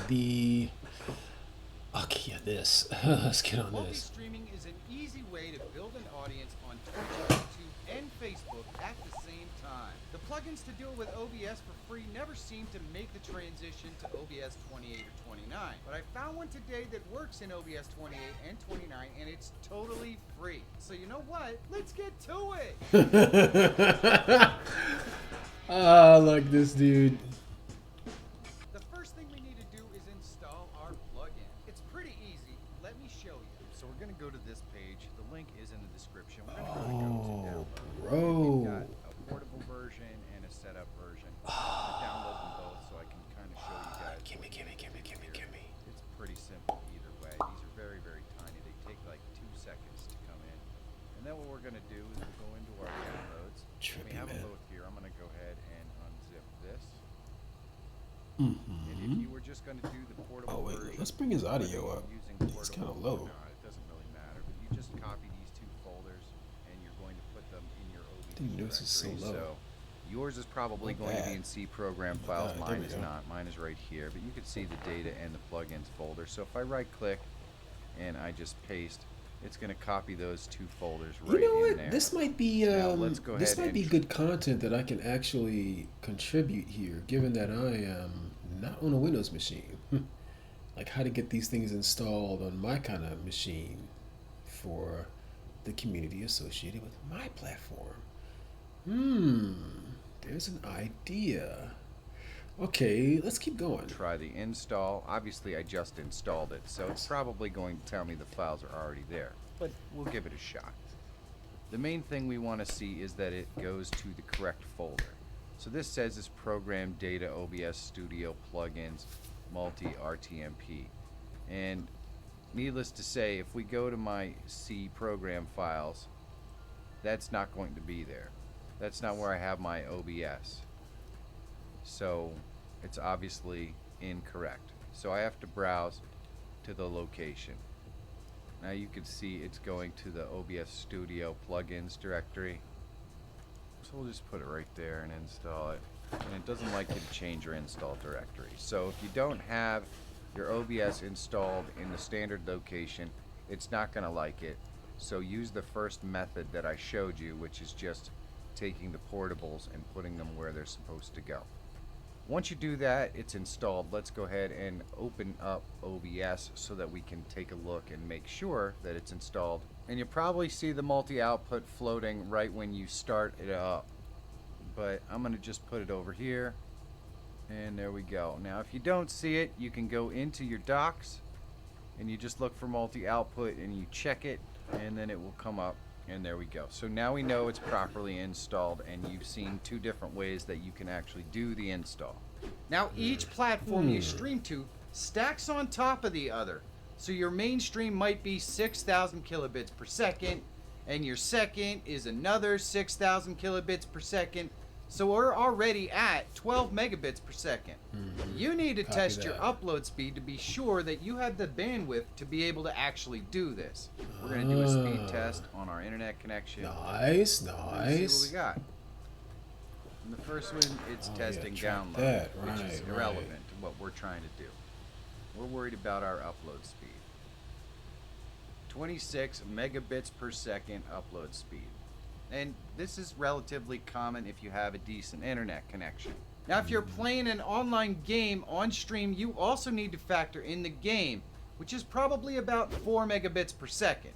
Okay, yeah, this. Let's get on this. Multi-streaming is an easy way to build an audience on Twitch, YouTube, and Facebook at the same time. The plugins to do it with OBS for free never seem to make the transition to OBS 28 or 29, but I found one today that works in OBS 28 and 29, and it's totally free. So you know what? Let's get to it! Ah, I like this dude. The first thing we need to do is install our plugin. It's pretty easy. Let me show you. So we're gonna go to this page. The link is in the description. We're Oh, gonna go to download. bro. We've got a portable version and a setup version. I'm gonna download them both so I can kind of show you guys. Gimme. It's pretty simple either way. These are very, very tiny. They take like 2 seconds to come in. And then what we're gonna do is we'll go into our downloads. Trippy, We have man. them both here. I'm gonna go ahead and unzip this. Mm-hmm. And if you were just gonna do the portable Oh, wait, version, let's bring his whether audio you're up. using It's kind of portable or low. not, it doesn't really matter. But you just copy these 2 folders, and you're going to put them in your OBS Didn't notice it's so directory. low. Yours is probably Not going to be bad. in C program Not files. bad. There Mine we is go. not. Mine is right here. But you can see the data and the plugins folder. So if I right click and I just paste, it's going to copy those 2 folders right You know in what? there. This might be Now, let's go this ahead might be and good content that I can actually contribute here, given that I am not on a Windows machine. Like how to get these things installed on my kind of machine for the community associated with my platform. There's an idea. Okay, let's keep going. Try the install. Obviously, I just installed it, so it's probably going to tell me the files are already there, but we'll give it a shot. The main thing we want to see is that it goes to the correct folder. So this says it's Program Data OBS Studio Plugins Multi RTMP. And needless to say, if we go to my C program files, that's not going to be there. That's not where I have my OBS. So it's obviously incorrect. So I have to browse to the location. Now you can see it's going to the OBS Studio plugins directory. So we'll just put it right there and install it. And it doesn't like you to change your install directory. So if you don't have your OBS installed in the standard location, it's not going to like it. So use the first method that I showed you, which is just taking the portables and putting them where they're supposed to go. Once you do that, it's installed. Let's go ahead and open up OBS so that we can take a look and make sure that it's installed. And you'll probably see the multi-output floating right when you start it up. But I'm going to just put it over here. And there we go. Now if you don't see it, you can go into your docs and you just look for multi-output and you check it, and then it will come up. And there we go. So now we know it's properly installed, and you've seen 2 different ways that you can actually do the install. Now each platform you stream to stacks on top of the other. So your main stream might be 6,000 kilobits per second, and your second is another 6,000 kilobits per second. So we're already at 12 megabits per second. You need to Copy test your that. upload speed to be sure that you have the bandwidth to be able to actually do this. We're going to do a speed test on our internet connection. Nice, Let's see nice. what we got. And the first one, it's Oh, yeah, testing track download, that. which is Right, irrelevant right. to what we're trying to do. We're worried about our upload speed. 26 megabits per second upload speed. And this is relatively common if you have a decent internet connection. Now, if you're playing an online game on stream, you also need to factor in the game, which is probably about 4 megabits per second.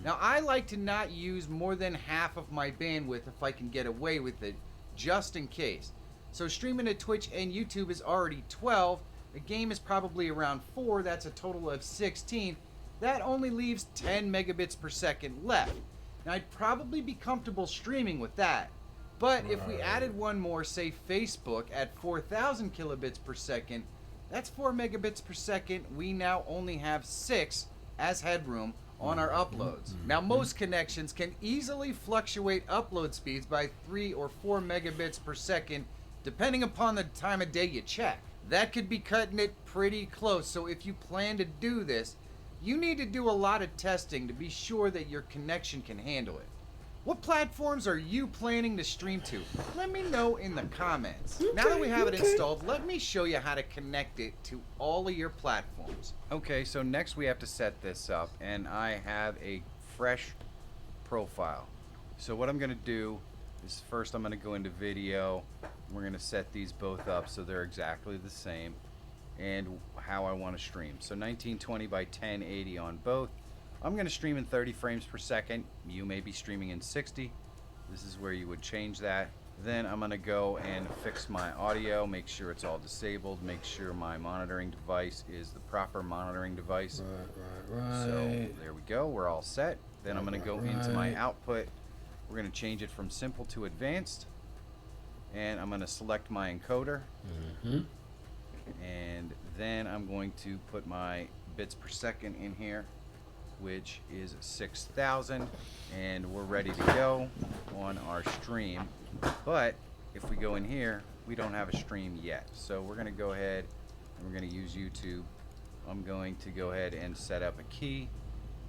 Now, I like to not use more than half of my bandwidth if I can get away with it, just in case. So streaming to Twitch and YouTube is already 12. The game is probably around 4. That's a total of 16. That only leaves 10 megabits per second left. Now, I'd probably be comfortable streaming with that. But if we added one more, say Facebook, at 4,000 kilobits per second, that's 4 megabits per second. We now only have 6 as headroom on our uploads. Now, most connections can easily fluctuate upload speeds by 3 or 4 megabits per second, depending upon the time of day you check. That could be cutting it pretty close. So if you plan to do this, you need to do a lot of testing to be sure that your connection can handle it. What platforms are you planning to stream to? Let me know in the comments. Now that we have it installed, let me show you how to connect it to all of your platforms. Okay, so next we have to set this up, and I have a fresh profile. So what I'm gonna do is first I'm gonna go into video. We're gonna set these both up so they're exactly the same, and how I want to stream. So 1920 by 1080 on both. I'm going to stream in 30 frames per second. You may be streaming in 60. This is where you would change that. Then I'm going to go and fix my audio, make sure it's all disabled, make sure my monitoring device is the proper monitoring device. Right. So there we go, we're all set. Then I'm going to go into my output. We're going to change it from simple to advanced. And I'm going to select my encoder. And then I'm going to put my bits per second in here, which is 6,000, and we're ready to go on our stream. But if we go in here, we don't have a stream yet. So we're gonna go ahead and we're gonna use YouTube. I'm going to go ahead and set up a key.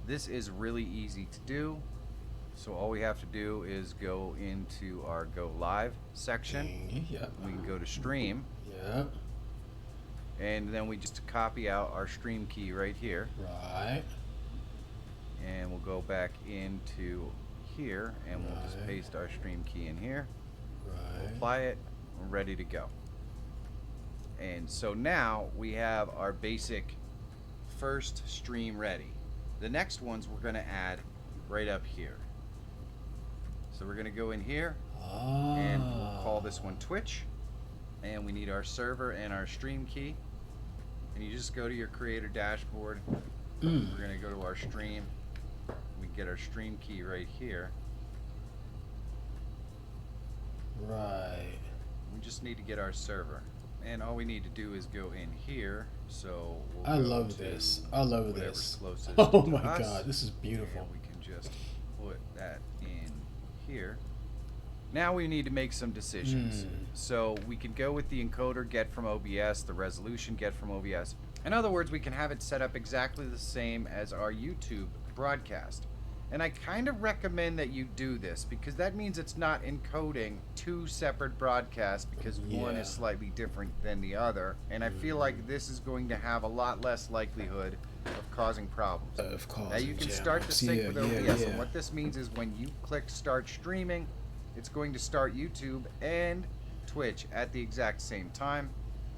This is really easy to do. So all we have to do is go into our Go Live section. Yep. We can go to stream. Yep. And then we just copy out our stream key right here. Right. And we'll go back into here and we'll just paste our stream key in here. Right. Apply it. We're ready to go. And so now we have our basic first stream ready. The next ones we're going to add right up here. So we're going to go in here and we'll call this one Twitch. And we need our server and our stream key. And you just go to your creator dashboard. We're going to go to our stream. We get our stream key right here. Right. We just need to get our server. And all we need to do is go in here. So we'll I go love to this. I love whatever's this. closest Oh to my us, God, this is beautiful. and we can just put that in here. Now we need to make some decisions. So we can go with the encoder get from OBS, the resolution get from OBS. In other words, we can have it set up exactly the same as our YouTube broadcast. And I kind of recommend that you do this because that means it's not encoding two separate broadcasts because one is slightly different than the other. And I feel like this is going to have a lot less likelihood of causing problems. Of course. Now you can start to sync with OBS, and what this means is when you click start streaming, it's going to start YouTube and Twitch at the exact same time.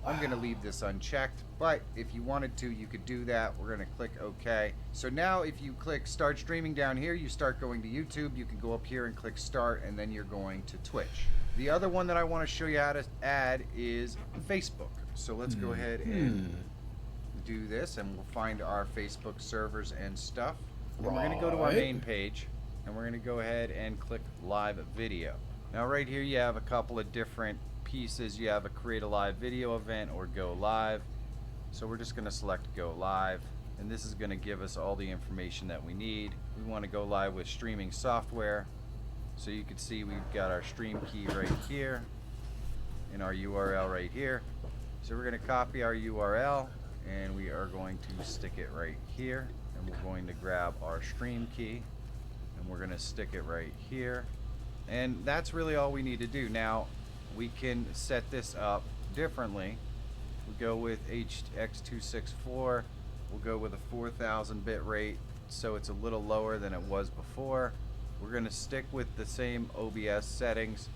I'm going to leave this unchecked, but if you wanted to, you could do that. We're going to click OK. So now if you click start streaming down here, you start going to YouTube. You can go up here and click start, and then you're going to Twitch. The other one that I want to show you how to add is Facebook. So let's go ahead and do this, and we'll find our Facebook servers and stuff. And we're going to go to our main page, and we're going to go ahead and click live video. Now right here you have a couple of different pieces. You have a create a live video event or go live. So we're just going to select go live, and this is going to give us all the information that we need. We want to go live with streaming software. So you can see we've got our stream key right here and our URL right here. So we're going to copy our URL and we are going to stick it right here, and we're going to grab our stream key and we're going to stick it right here. And that's really all we need to do. Now we can set this up differently. We go with HX264. We'll go with a 4,000 bit rate, so it's a little lower than it was before. We're going to stick with the same OBS settings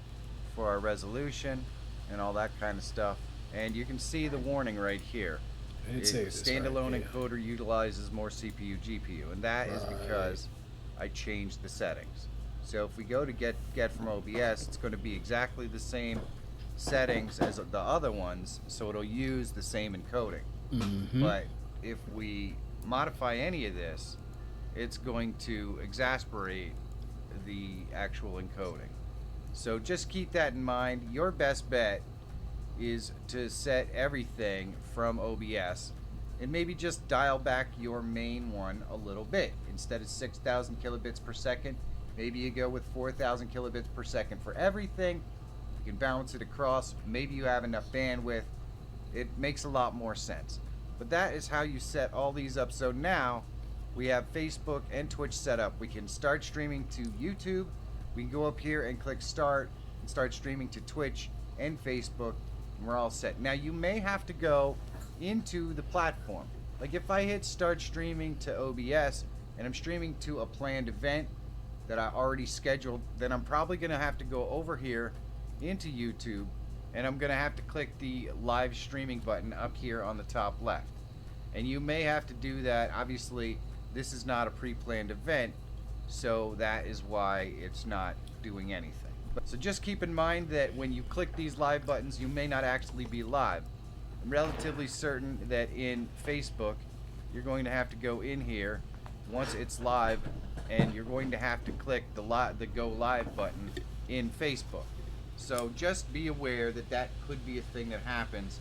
for our resolution and all that kind of stuff. And you can see the warning right here. Standalone encoder utilizes more CPU GPU, and that is because I changed the settings. So if we go to get from OBS, it's going to be exactly the same settings as the other ones, so it'll use the same encoding. But if we modify any of this, it's going to exasperate the actual encoding. So just keep that in mind. Your best bet is to set everything from OBS and maybe just dial back your main one a little bit. Instead of 6,000 kilobits per second, maybe you go with 4,000 kilobits per second for everything. You can bounce it across. Maybe you have enough bandwidth. It makes a lot more sense. But that is how you set all these up. So now we have Facebook and Twitch set up. We can start streaming to YouTube. We can go up here and click start and start streaming to Twitch and Facebook, and we're all set. Now you may have to go into the platform. Like if I hit start streaming to OBS and I'm streaming to a planned event that I already scheduled, then I'm probably gonna have to go over here into YouTube, and I'm gonna have to click the live streaming button up here on the top left. And you may have to do that. Obviously, this is not a pre-planned event, so that is why it's not doing anything. So just keep in mind that when you click these live buttons, you may not actually be live. I'm relatively certain that in Facebook, you're going to have to go in here once it's live, and you're going to have to click the go live button in Facebook. So just be aware that that could be a thing that happens.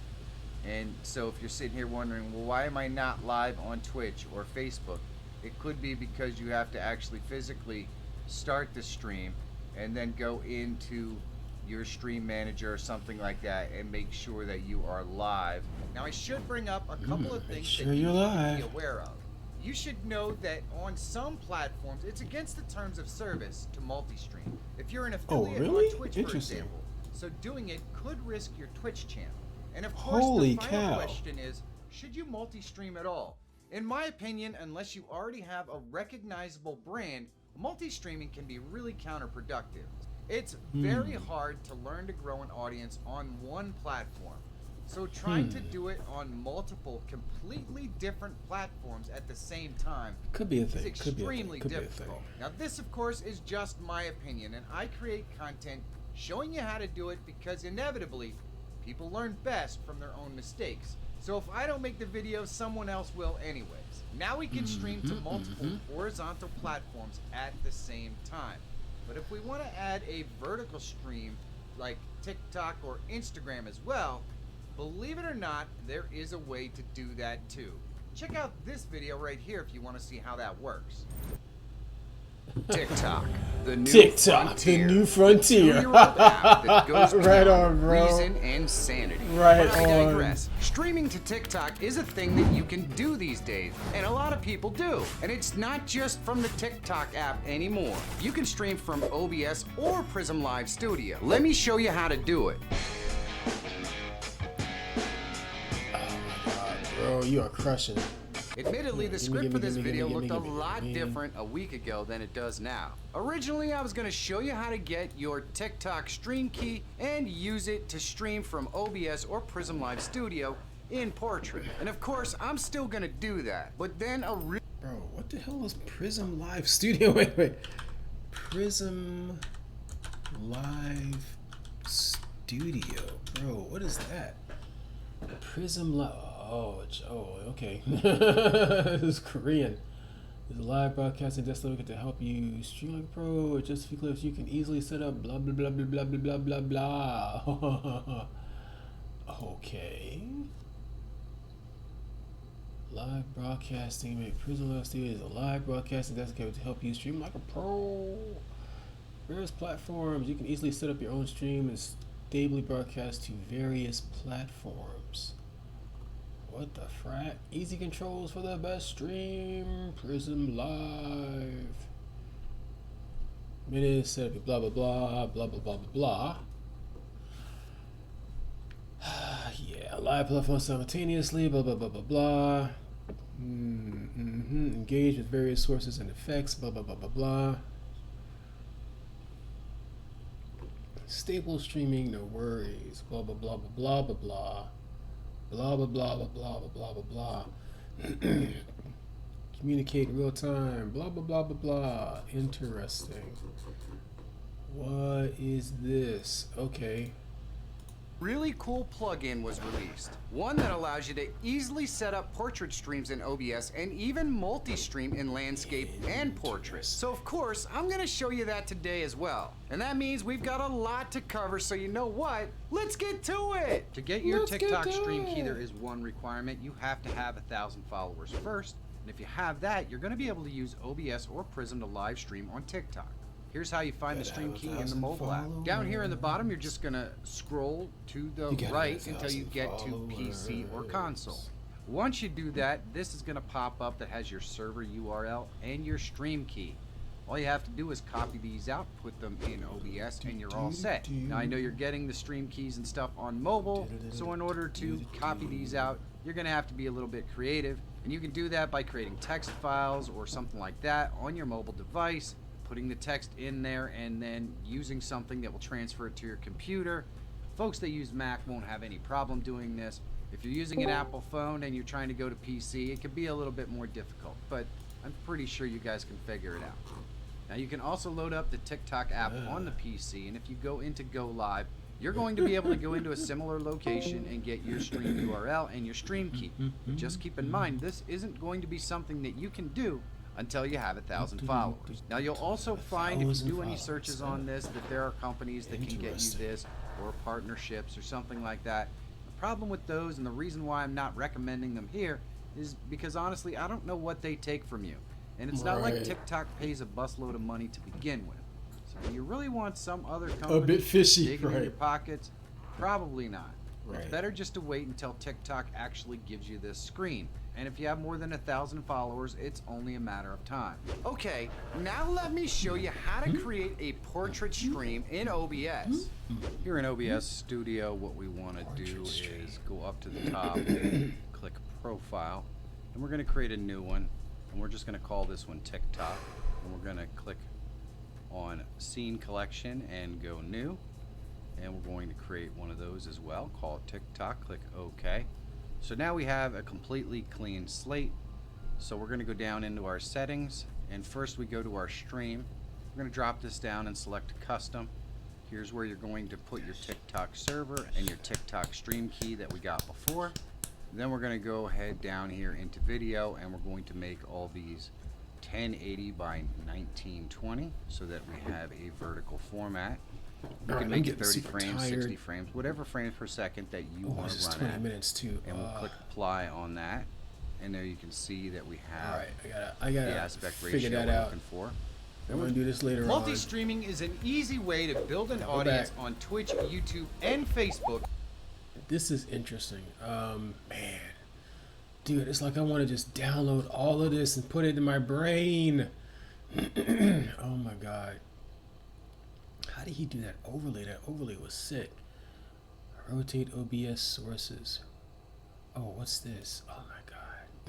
And so if you're sitting here wondering, well, why am I not live on Twitch or Facebook? It could be because you have to actually physically start the stream and then go into your stream manager or something like that and make sure that you are live. Now I should bring up a couple of things sure that you you're need to live. be aware of. You should know that on some platforms, it's against the terms of service to multi-stream. If you're an affiliate really? on Twitch, for Interesting. example, so doing it could risk your Twitch channel. And of course, Holy the final cow. question is, should you multi-stream at all? In my opinion, unless you already have a recognizable brand, multi-streaming can be really counterproductive. It's very hard to learn to grow an audience on one platform. So trying to do it on multiple completely different platforms at the same time Could be a is thing. Could be a thing. extremely Could be a difficult. thing. Now this of course is just my opinion, and I create content showing you how to do it because inevitably people learn best from their own mistakes. So if I don't make the video, someone else will anyways. Now we can stream to multiple horizontal platforms at the same time. But if we want to add a vertical stream like TikTok or Instagram as well, believe it or not, there is a way to do that too. Check out this video right here if you want to see how that works. TikTok, the new TikTok, frontier. the new frontier. 2-year-old app that goes Right beyond on, bro. reason and sanity. Right But I on. digress. Streaming to TikTok is a thing that you can do these days, and a lot of people do. And it's not just from the TikTok app anymore. You can stream from OBS or Prism Live Studio. Let me show you how to do it. Bro, you are crushing. Admittedly, the Gimme, script for gimme, this gimme, video gimme, looked a gimme, lot gimme. different a week ago than it does now. Originally, I was going to show you how to get your TikTok stream key and use it to stream from OBS or Prism Live Studio in portrait. And of course, I'm still going to do that. But then Bro, what the hell is Prism Live Studio? Wait. Prism Live Studio. Bro, what is that? Prism Live. Oh, okay. This is Korean. It's a live broadcasting desktop to help you stream like a pro. Just a few clips you can easily set up. Blah blah blah blah blah blah blah blah. Okay. Live broadcasting. Make Prism Live Studio is a live broadcasting desktop to help you stream like a pro. Various platforms. You can easily set up your own stream and stably broadcast to various platforms. What the frack? Easy controls for the best stream. Prism Live. Minutes, set up blah blah blah blah blah blah blah blah. Yeah, live platform simultaneously. Blah blah blah blah blah. Engage with various sources and effects. Blah blah blah blah blah. Stable streaming, no worries. Blah blah blah blah blah blah blah. Blah blah blah blah blah blah blah blah blah. Communicate in real time. Blah blah blah blah blah. Interesting. What is this? Okay. really cool plugin was released. One that allows you to easily set up portrait streams in OBS and even multi-stream in landscape and portrait. So of course, I'm gonna show you that today as well. And that means we've got a lot to cover, so you know what? Let's get to it! To get your TikTok stream key, there is one requirement. You have to have 1,000 followers first. And if you have that, you're gonna be able to use OBS or Prism to live stream on TikTok. Here's how you find the stream key in the mobile app. Down here in the bottom, you're just gonna scroll to the right until you get to PC or console. Once you do that, this is gonna pop up that has your server URL and your stream key. All you have to do is copy these out, put them in OBS, and you're all set. Now, I know you're getting the stream keys and stuff on mobile, so in order to copy these out, you're going to have to be a little bit creative. And you can do that by creating text files or something like that on your mobile device, putting the text in there, and then using something that will transfer it to your computer. Folks that use Mac won't have any problem doing this. If you're using an Apple phone and you're trying to go to PC, it could be a little bit more difficult, but I'm pretty sure you guys can figure it out. Now, you can also load up the TikTok app on the PC, and if you go into Go Live, you're going to be able to go into a similar location and get your stream URL and your stream key. But just keep in mind, this isn't going to be something that you can do until you have 1,000 followers. Now, you'll also find, if you do any searches on this, that there are companies that can get you this, or partnerships or something like that. The problem with those, and the reason why I'm not recommending them here, is because honestly, I don't know what they take from you. And it's not like TikTok pays a busload of money to begin with. So do you really want some other company a bit fishy, digging in your pockets? Probably not. Right. It's better just to wait until TikTok actually gives you this screen. And if you have more than 1,000 followers, it's only a matter of time. Okay, now let me show you how to create a portrait stream in OBS. Here in OBS Studio, what we want to do is go up to the top, click Profile, and we're going to create a new one. And we're just going to call this one TikTok. And we're going to click on Scene Collection and go New. And we're going to create one of those as well. Call it TikTok. Click OK. So now we have a completely clean slate. So we're going to go down into our settings. And first we go to our stream. We're going to drop this down and select Custom. Here's where you're going to put your TikTok server and your TikTok stream key that we got before. Then we're going to go ahead down here into video, and we're going to make all these 1080 by 1920 so that we have a vertical format. You can make it 30 frames, 60 frames, whatever frames per second that you want to run 20 at. minutes too. And we'll click apply on that, and there you can see that we have Alright, I gotta the aspect figure ratio that we're out. looking for. I'm gonna do this later on. Multi-streaming is an easy way to build an audience on Twitch, YouTube, and Facebook. This is interesting. Man. Dude, it's like I want to just download all of this and put it in my brain. Oh my god. How did he do that overlay? That overlay was sick. Rotate OBS sources. Oh, what's this? Oh my god.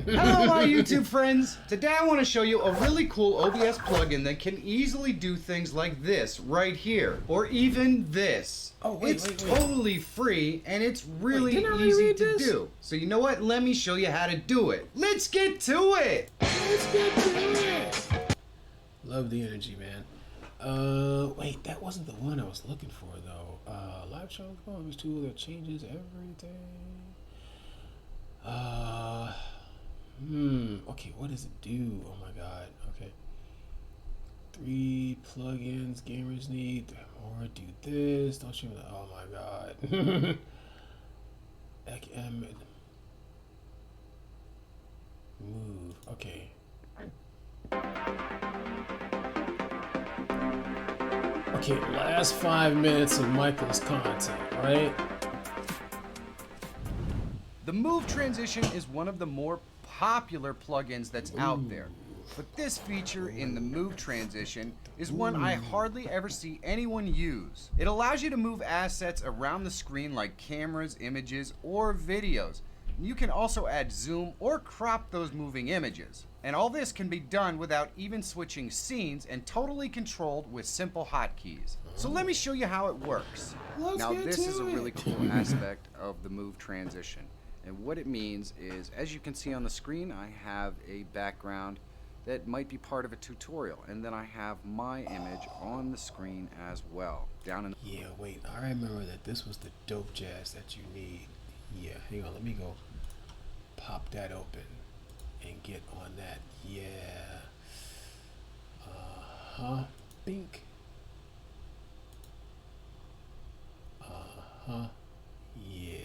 Hello, my YouTube friends! Today I want to show you a really cool OBS plugin that can easily do things like this right here, or even this. Oh, wait, it's wait. totally free and it's really didn't I already easy read to this? do. So you know what? Let me show you how to do it. Let's get to it! Let's get to it. Love the energy, man. Wait, that wasn't the one I was looking for though. Live show performance tool that changes everything. Okay, what does it do? Oh my god. Okay. 3 plugins gamers need. Or do this. Don't show me that. Oh my god. Move. Okay. Okay, last 5 minutes of Michael's content, right? The Move Transition is one of the more popular plugins that's out there. But this feature in the Move Transition is one I hardly ever see anyone use. It allows you to move assets around the screen like cameras, images, or videos. You can also add zoom or crop those moving images. And all this can be done without even switching scenes and totally controlled with simple hotkeys. So let me show you how it works. Now this is a really cool aspect of the Move Transition. And what it means is, as you can see on the screen, I have a background that might be part of a tutorial, and then I have my image on the screen as well. Yeah, wait, I remember that this was the dope jazz that you need. Yeah, hang on, let me go pop that open and get on that. Yeah. Bink. Yeah.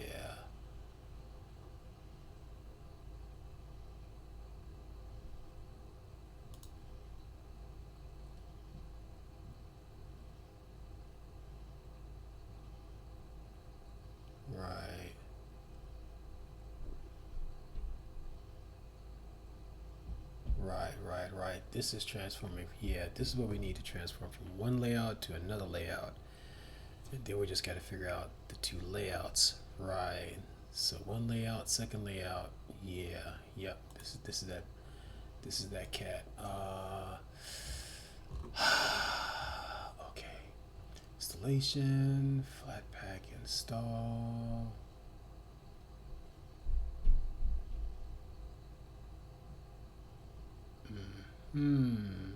Right. Right. this is transforming. Yeah, this is what we need to transform from one layout to another layout. And then we just got to figure out the two layouts. Right. So one layout, second layout. Yeah. Yep. This is that cat. Okay. Installation, flat pack install. Hmm.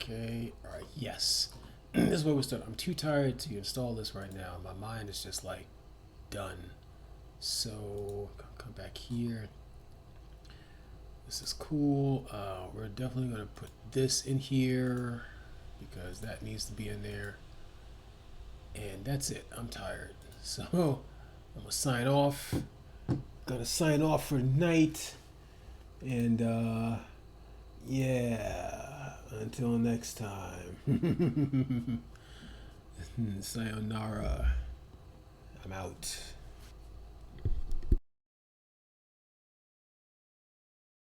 Okay. All right. Yes. This is where we start. I'm too tired to install this right now. My mind is just like done. So come back here. This is cool. We're definitely going to put this in here because that needs to be in there. And that's it. I'm tired. So I'm going to sign off. Gonna sign off for tonight. And yeah, until next time. Sayonara. I'm out.